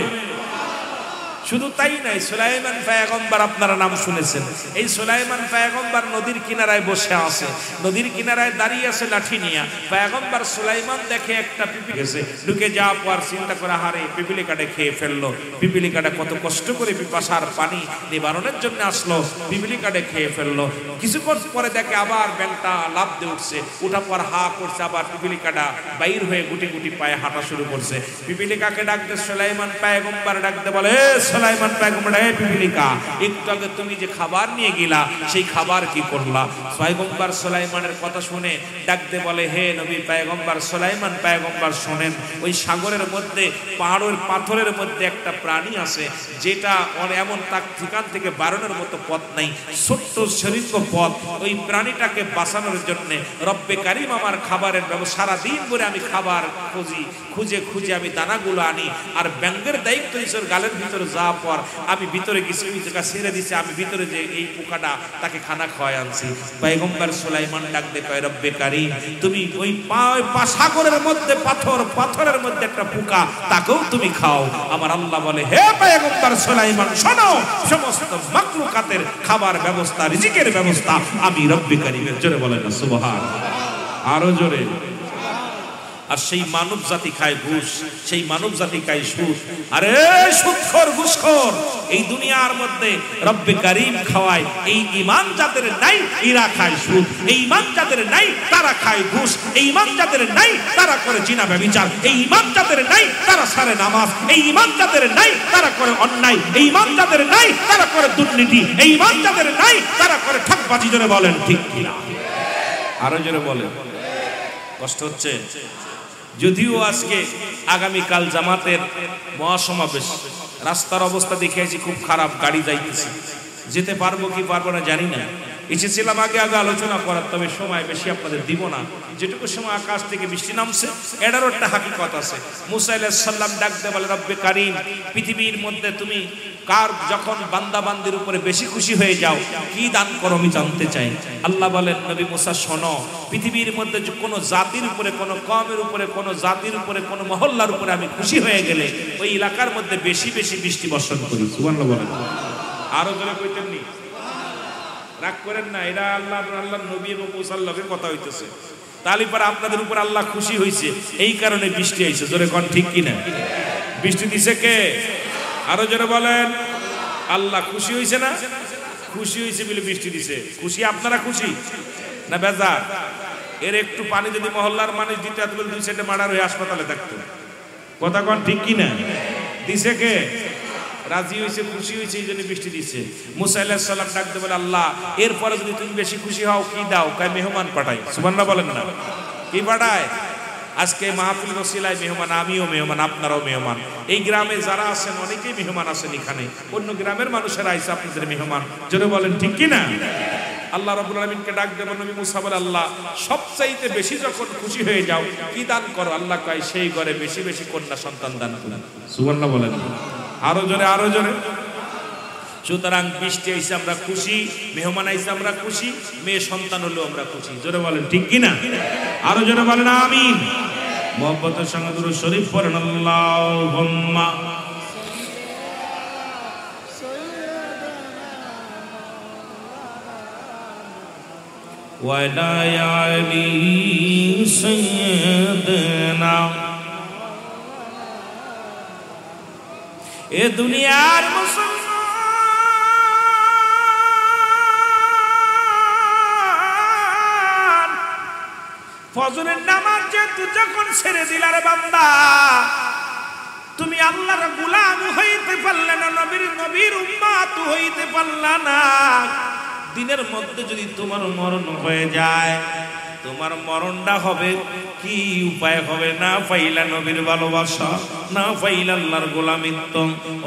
শুধু তাই নাই, সুলাইমান পয়গম্বর আপনারা নাম শুনেছেন, এই সুলাইমান পয়গম্বর নদীর কিনারায় বসে আছে, নদীর কিনারায় দাঁড়িয়ে আছে লাঠি নিয়ে। পয়গম্বর সুলাইমান দেখে একটা পিপিলি গেছে, ঢুকে যাওয়ার পর চিন্তা করে হারে পিপিলিকাটা খেয়ে ফেললো, পিপিলিকাটা কত কষ্ট করে পিপাসার পানি নিবারণের জন্য আসলো, পিপিলিকাটা খেয়ে ফেললো। কিছুক্ষণ পরে দেখে আবার ব্যাংকটা লাফ দিয়ে উঠছে, উঠার পর হা করছে, আবার পিপিলিকাটা বাইর হয়ে গুটি গুটি পায়ে হাঁটা শুরু করছে। পিপিলিকাকে ডাকতে সুলাইমান পয়গম্বর ডাকতে বলে সুলাইমান পয়গম্বর, হে পিপিলিকা একটু আগে তুমি যে খাবার নিয়ে গেলা সেই খাবার কি করলা? পয়গম্বর সুলাইমানের কথা শুনে ডাকতে বলে হে নবী পয়গম্বর সুলাইমান পয়গম্বর শোনেন, ওই সাগরের মধ্যে পাহাড়ের পাথরের মধ্যে একটা প্রাণী আছে যেটা এমন তার ঠিকান থেকে বারণের মতো পথ নাই, ছোট্ট শরীর পথ, ওই প্রাণীটাকে বাঁচানোর জন্য রব্বে কারীম আমার খাবারের ব্যবস্থা, সারাদিন ধরে আমি খাবার খুঁজে খুঁজে আমি দানাগুলো আনি, আর ব্যাঙ্গের দায়িত্ব ঈশ্বর গালের ভিতরে যা পর আমি ভিতরে কিছু জায়গা ছেড়ে দিচ্ছি, আমি ভিতরে যে এই পোকাটা তাকে খানা খাওয়াই আনছি। পয়গম্বর সুলাইমান ডাকতে কয় রব্বে কারীম তুমি ওই সাগরের মধ্যে পাথরের মধ্যে একটা পোকা তাকেও তুমি খাও। আমার আল্লাহ বলে হে পয়গম্বর সুলাইমান শোনো, সমস্ত মাখলুকাতের খাবার ব্যবস্থা রিজিকের ব্যবস্থা আমি রব্বে কারীমের। জোরে বলেন না সুবহানাল্লাহ, আরো জোরে। আর সেই মানব জাতি খায় ঘুষ, সেই মানব জাতি খায় সুদ। আরে সুদখোর ঘুষখোর এই দুনিয়ার মধ্যে রব্বে কারীম খাওয়ায়, এই ঈমান যাদের নাই এরা খায় সুদ, এই ঈমান যাদের নাই তারা খায় ঘুষ, এই ঈমান যাদের নাই তারা করে জিনা ব্যভিচার, এই ঈমান যাদের নাই তারা সারে নামাজ, এই ঈমান যাদের নাই তারা করে অন্যায়, এই ঈমান যাদের নাই তারা করে দুর্নীতি, এই ঈমান যাদের নাই তারা করে ঠকবাজি। জোরে বলেন ঠিক কিনা, আরো জোরে বলেন। কষ্ট হচ্ছে? যদিও আজকে আগামীকাল জামাতের মহাসমাবেশ, রাস্তার অবস্থা দেখিয়েছি খুব খারাপ, গাড়ি যাইতেছে, যেতে পারবো কি পারবো না জানি না। এসেছিলাম আগে আলোচনা করার, তবে সময় বেশি আপনাদের দিব না। যেটুকু সময় আকাশ থেকে বৃষ্টি নামছে এটারও একটা হাকিকত আছে। মুসা আলাইহিস সালাম ডাকতে বলে রব্বে কারীম পৃথিবীর মধ্যে তুমি কার যখন বান্দা বান্দির উপরে বেশি খুশি হয়ে যাও কি দান করো আমি জানতে চাই। আল্লাহ বলেন নবী মুসা শোনো, পৃথিবীর মধ্যে কোনো জাতির উপরে, কোনো কওমের উপরে, কোনো জাতির উপরে, কোনো মহল্লার উপরে আমি খুশি হয়ে গেলে ওই এলাকার মধ্যে বেশি বেশি বৃষ্টি বর্ষণ করি। সুবহানাল্লাহ বলেন, আরো জোরে কইতেন নি, রাগ করেন না, এরা আল্লাহ নবী এবং মুসার লগে কথা হইতেছে, তাহলে পরে আপনাদের উপর আল্লাহ খুশি হয়েছে, এই কারণে বৃষ্টি হয়েছে। জোরে কোন ঠিক কিনা? বৃষ্টি দিছে কে? আরো জোরে বলেন। আল্লাহ খুশি হয়েছে না? খুশি হয়েছে বলে বৃষ্টি দিছে। খুশি আপনারা খুশি না বেজার? এর একটু পানি যদি মহল্লার মানুষ দিতে বলে 2 সাইডে মার্ডার হয়ে হাসপাতালে থাকতো। কথা কোন ঠিক কিনা? দিছে কে? রাজি হয়েছে, খুশি হয়েছে, এই জন্য বৃষ্টি দিচ্ছে। মুসা আলাইহিস সালাম ডাকতে বলে আল্লাহ এরপরে যদি তুমি বেশি খুশি হও কি দাও? কয় মেহমান পাঠাই। সুবহানাল্লাহ বলেন না, কি পাঠায়? আজকে মাহফিল রসিলায় মেহমান, আমিও মেহমান, আপনারাও মেহমান। এই গ্রামে যারা আছেন অনেকেই মেহমান আছেন, এখানে অন্য গ্রামের মানুষেরা আইসে আপনাদের মেহমান। জোরে বলেন ঠিক কিনা? আল্লাহ রাব্বুল আলামিনকে ডাক দেবেন নবী মুসা বলে আল্লাহ সবচাইতে বেশি যখন খুশি হয়ে যাও কি দান করো? আল্লাহ কয় সেই ঘরে বেশি বেশি কন্যা সন্তান দান করুন। সুবহানাল্লাহ বলেন, আরো জোরে, আরো জোরে। সুতরাং বৃষ্টি আইসে আমরা খুশি, মেহমান আইসে আমরা খুশি, মেয়ে সন্তান হলেও আমরা খুশি। জোরে বলেন ঠিক কিনা? আরো জোরে বলেন আমিন। মুহাব্বতের সঙ্গে দুরূদ শরীফ পড়েন আল্লাহুম্মা ওয়া আলা আলি সাইয়্যিদিনা। এ দুনিয়ার মুসলমান ফজরের নামাজ যেহেতু যখন ছেড়ে দিলার বান্দা, তুমি আল্লাহর গোলাম হইতে পারলে না, নবীর উম্মত হইতে পারলা না। দিনের মধ্যে যদি তোমার মরণ হয়ে যায়, তোমার মরণটা হবে কি উপায় হবে? না পাইলা নবীর ভালোবাসা, না পাইলা আল্লাহর গোলামিত্ব।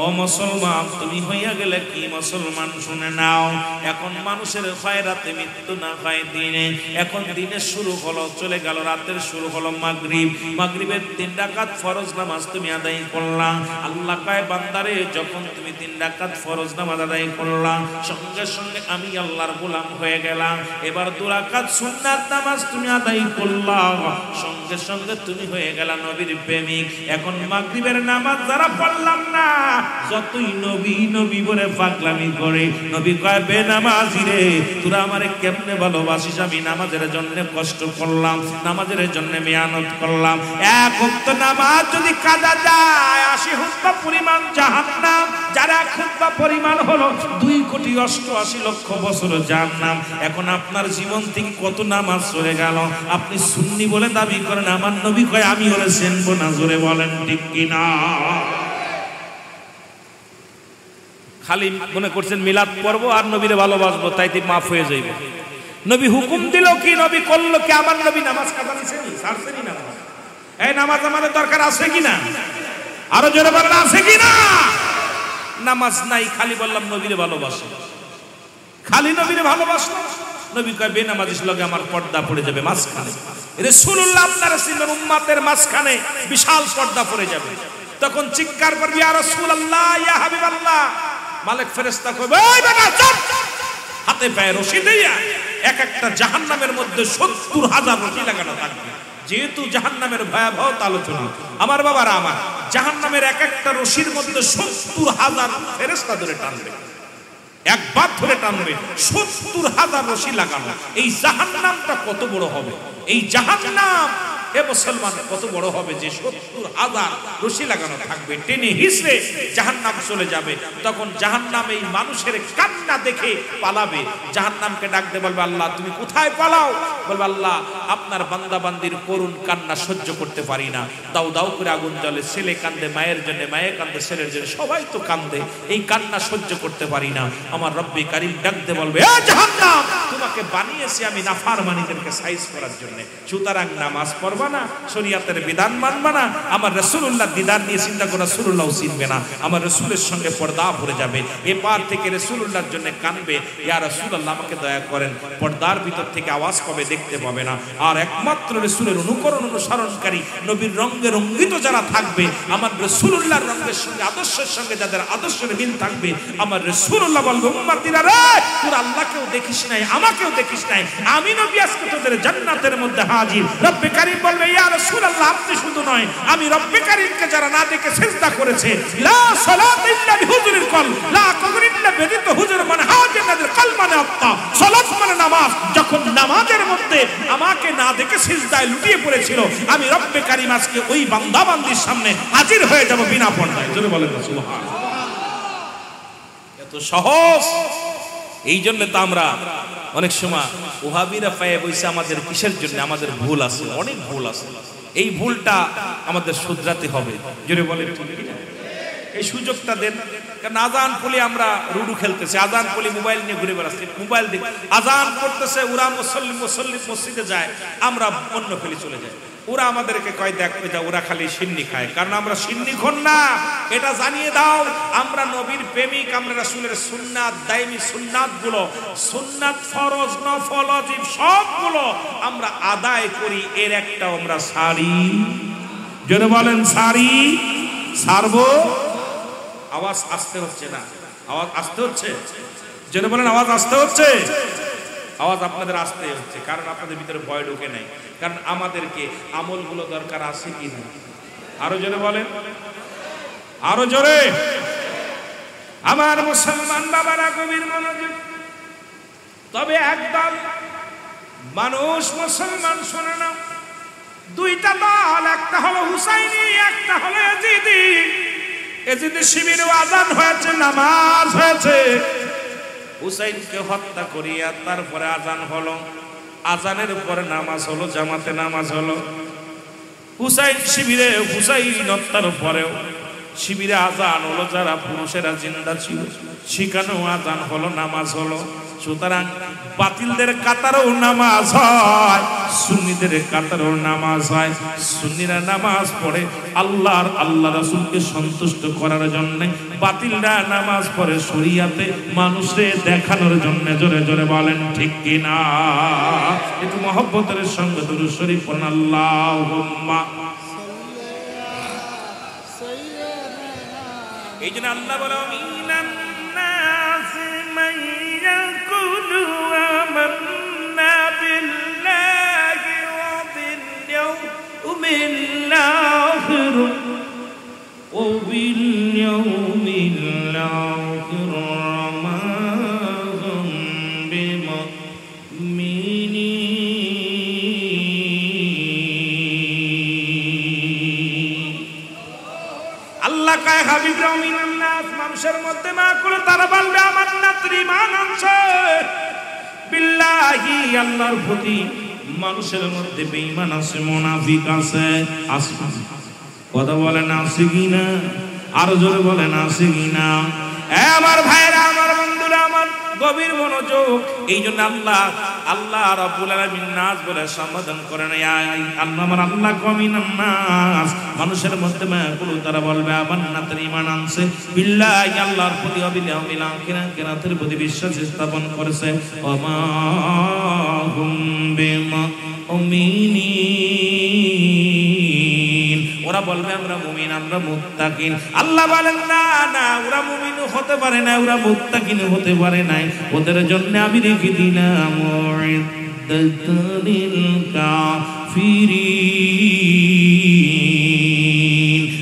ও মুসলমান, তুমি হইয়া গেলে কি মুসলমান? শুনে নাও, এখন মানুষের হয় রাতে মৃত্যু, না হয় দিনে। এখন দিনের শুরু হলো, চলে গেল রাতের শুরু হলো মাগরিব। মাগরিবের 3 রাকাত ফরজ নামাজ তুমি আদায় করলা। আল্লাহ কয় বান্দারে, যখন তুমি 3 রাকাত ফরজ নামাজ আদায় করলা, সঙ্গে সঙ্গে আমি আল্লাহর গোলাম হয়ে গেলাম। এবার 2 রাকাত সুন্নাত নামাজ তুমি আদায় করলা, সঙ্গে সঙ্গে তুমি হয়ে গেলা নবীর প্রেমিক। এখন মাগরিবের নামাজ যারা পড়লাম না, যতই নবী নবী বলে পাগলামি করে, নবী কয় বেনামাজি রে, তোরা আমারে কেমনে ভালোবাসিস? আমি নামাজের জন্য কষ্ট করলাম, নামাজের জন্য মেহনত করলাম। 1 ওয়াক্ত নামাজ যদি কাজা যায়, 80 হুতবা পরিমাণ জাহান্নাম। যার 1 হুতবা পরিমাণ হলো 2,88,00,000 বছর জাহান্নাম। এখন আপনার জীবন থেকে কত নামাজ চলে গেল? আপনি সুন্নি বলে দাবি করেন, আমার নবী কয় আমি হলে চেনবো না। জোরে বলেন ঠিক কিনা? খালি মনে করছেন মিলাদ পড়ব আর নবীরে ভালোবাসবো, তাইতে মাফ হয়ে যাইবে। নবী হুকুম দিল কি, নবী করলো কি? আমার নবী নামাজ কাজা দিছেনি, ছাড়ছেনি নামাজ। এই নামাজ আমাদের দরকার আছে কিনা? আরো জোরে বলেন আছে কিনা? নামাজ নাই, খালি বললাম নবীরে ভালোবাসো, খালি নবীরে ভালোবাসো। নবী কয় বেনামাজির লগে আমার পর্দা পড়ে যাবে মাঝখানে। রাসূলুল্লাহ আপনারা ছিলেন উম্মতের মাঝখানে, বিশাল পর্দা পড়ে যাবে। তখন চিৎকার করবি ইয়া রাসূলুল্লাহ, ইয়া হাবিবাল্লাহ। মালিক ফেরেশতা কইবে এই বেটা চুপ, হাতে পায়ে রশি দিয়া এক একটা জাহান্নামের মধ্যে 70,000 রশি লাগানো থাকবে। যেহেতু জাহান্নামের ভয়াবহতা আলোচনা, আমার বাবারা আমার, জাহান্নামের এক একটা রশির মধ্যে 70,000 ফেরেশতা ধরে টানবে, একবার ধরে টানবে। 70,000 রশি লাগানো। এই জাহান্নামটা কত বড় হবে? এই জাহান্নাম এ মুসলমান কত বড় হবে যে 70,000 রশি লাগানো থাকবে, টেনে হিসড়ে জাহান্নাম চলে যাবে। তখন জাহান্নাম এই মানুষের কান্না দেখে পালাবে। জাহান্নামকে ডাকতে বলবে আল্লাহ তুমি কোথায় পালাও? বলবে আল্লাহ আপনার বান্দা বান্দির করুণ কান্না সহ্য করতে পারি না। দাও দাও করে আগুন জ্বলে, ছেলে কান্দে মায়ের জন্য, মায়ে কান্দে ছেলের জন্য, সবাই তো কান্দে, এই কান্না সহ্য করতে পারি না। আমার রব্বে কারীম ডাকতে বলবে এ জাহান্নাম, তোমাকে বানিয়েছি আমি নাফরমানীদেরকে সাইজ করার জন্য, সুতরাং নামাজ পড়বা না, শরীয়তের বিধান মানবা না, আমার রাসূলুল্লাহ বিধান নিয়ে চিন্তা করে রাসূলুল্লাহ চিনবে না, আমার রাসূলের সঙ্গে পর্দা পড়ে যাবে। এপার থেকে রাসূলুল্লাহর জন্য কানবে, ইয়া রাসূলুল্লাহ আমাকে দয়া করেন। পর্দার ভিতর থেকে আওয়াজ পাবে, দেখতে পাবে না। আর একমাত্র রাসূলের অনুকরণ অনুসরণকারী, নবীর রঙে রঙ্গিত যারা থাকবে, আমার রাসূলুল্লাহর রঙের সঙ্গে আদর্শের সঙ্গে যাদের আদর্শের মিল থাকবে, আমার রাসূলুল্লাহ বলবে উম্মতিরা রে, তোরা আল্লাহকেও দেখিস নাই, আমাকেও দেখিস নাই, আমি নবী আজকে তোদের জান্নাতের মধ্যে হাজির। রব্বে কারীম বলবে ইয়া রাসূলুল্লাহ আপনি শুধু নয়, আমি রব্বে কারীমকে যারা না দেখে সিজদা করেছে, লা সালাত ইল্লা বিহুজুরিল কল, লা কুফর ইল্লা বিদিত হুজুর মানে হাজির নাদের কল মানে আত্মা, সালাত মানে নামাজ। যখন নামাজের মধ্যে আমাকে না দেখে সিজদায় লুটিয়ে পড়েছিল, আমি রব্বে কারীম আজকে ওই বান্দা বান্দির সামনে হাজির হয়ে যাব বিনা পর্দায়। জোরে বলেন সুবহানাল্লাহ। এত সহজ। এই জন্য তো আমরা অনেক সময় ওহাবিরা পায়ে বসে আমাদের কিসের জন্য? আমাদের ভুল আছে, অনেক ভুল আছে। এই ভুলটা আমাদের শুধরাতে হবে। জোরে বলেন এই সুযোগটা দেন। কারণ আজান পড়লে আমরা লুডু খেলতেছি, আজান পড়লে মোবাইল নিয়ে ঘুরে বেড়াচ্ছি, মোবাইল দিক আজান পড়তেছে, ওরা মুসল্লি মসজিদে যায়, আমরা অন্য ফেলে চলে যাই। ওরা আমাদেরকে কয় দেখ যা, ওরা খালি সিন্নি খায়, কারণ আমরা সিন্নি খন না, এটা জানিয়ে দাও। আমরা নবীর প্রেমিক, আমরা রাসূলের সুন্নাত, দাইমি সুন্নাত গুলো, সুন্নাত ফরজ নফল ওয়াজিব সবগুলো আমরা আদায় করি, এর একটা আমরা সারি। জোরে বলেন সারি, সারবো। আওয়াজ আসতে হচ্ছে না, আওয়াজ আসতে হচ্ছে। জোরে বলেন আওয়াজ আসতে হচ্ছে। আওয়াজ আপনাদের আসতে হচ্ছে, কারণ আপনাদের ভিতরে ভয় ঢোকে নাই। কারণ আমাদেরকে আমলগুলো দরকার আছে কি না? আরো জোরে বলেন, আরো জোরে। আমার মুসলমান বাবারা গভীর মনোযোগ। তবে একদল মানুষ মুসলমান শোনে না, দুইটা দল, একটা হলো হুসাইনি, একটা হলো ইয়াজিদি। ইয়াজিদি শিবিরে আযান হয়েছে, নামাজ হয়েছে, হুসাইনকে হত্যা করিয়া তারপরে আযান হলো। আজানের পরে নামাজ হলো, জামাতে নামাজ হলো। হুসাইন শিবিরে হুসাইন হত্যার পরেও শিবিরে আজান হলো, যারা পুরুষেরা জিন্দা ছিল সেখানেও আজান হলো, নামাজ হলো। সুতরাং বাতিলদের কাতারেও নামাজ হয়, সুন্নিদের কাতারেও নামাজ হয়। সুন্নিরা নামাজ পড়ে আল্লাহ রাসূলকে সন্তুষ্ট করার জন্য, বাতিলরা নামাজ পড়ে শরিয়াতে মানুষকে দেখানোর জন্য। জোরে জোরে বলেন ঠিক কিনা? একটু মহব্বতের সঙ্গে দুরূদ শরীফ পড়ুন। আল্লাহুম্মা। এই জন্য আল্লাহ বলে মিনান নাসি মান ইয়াকুলু আমান্না বিল্লাহি ওয়া বিল ইয়াউমিল আখির ওয়া বিল ইয়াউমিল আখির মা হুম বিমুমিনিন। আল্লাহ কয় হাবিব মিনান নাস, মানুষের মধ্যে মা করে তারা বলবে আমার নাত্র ঈমান আনছে বিল্লাহি, আল্লাহর প্রতি। মানুষের মধ্যে বেঈমান আছে, মুনাফিক আছে। কথা বলেন আছে কিনা? আর জোরে বলেন আছে কিনা? আমার ভাইরা, আমার বন্ধুরা, আমার গভীর মনোযোগ। এই জন্য আল্লাহ রাব্বুল আলামিন নাস বলে সম্বোধন করেন। আমার আল্লাহ কমিনান নাস, মানুষের মধ্যে মাকুল তারা বলবে আমান্না, তার ঈমান আনছে বিল্লাহি, আল্লাহর প্রতি, ওয়া বিল ইয়াউমিল আখির, কিয়ামতের প্রতি বিশ্বাস স্থাপন করেছে। ওয়া মা হুম বিমুমিনিন, ওরা বলবে আমরা মুমিন, আমরা মুত্তাকিন। আল্লাহ বলেন না না, ওরা মুমিন হতে পারে না, ওরা মুত্তাকিন হতে পারে না। ওদের জন্য আমি রেখে দিলাম উইদ্দাতুল কাফিরিন।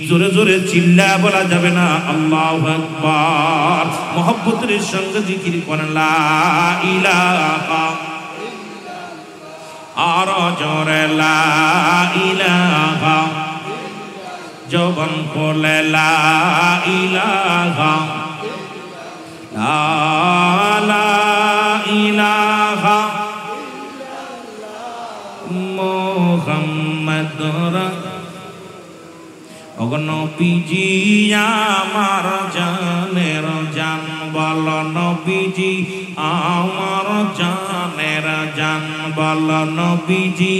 জোরে জোরে চিল্লা বলা যাবে না আল্লাহু আকবার। মহব্বতের সঙ্গে জিকির করেন লা ইলাহা ইল্লাল্লাহ, আর জোরে লা ইলাহা, জবান খুলে লা ইলাহা লা ইলাহা মুহাম্মাদুর। ওগো নবীজি আমার জানের জান, বল নবীজি আমার জানের জান, বল নবীজি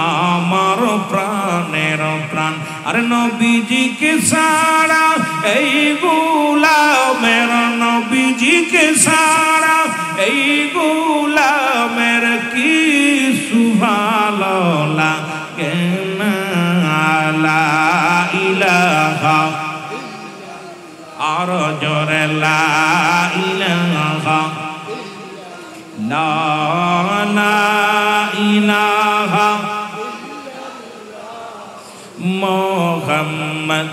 আমার প্রাণের প্রাণ। আরে নবীজিকে সারা এই গোলামের, নবীজিকে সারা এই গোলামের কি ভালো লাগে না। লা ইলাহা, আর জোরে লা ইলাহা লা ইলাহা মুহাম্মদ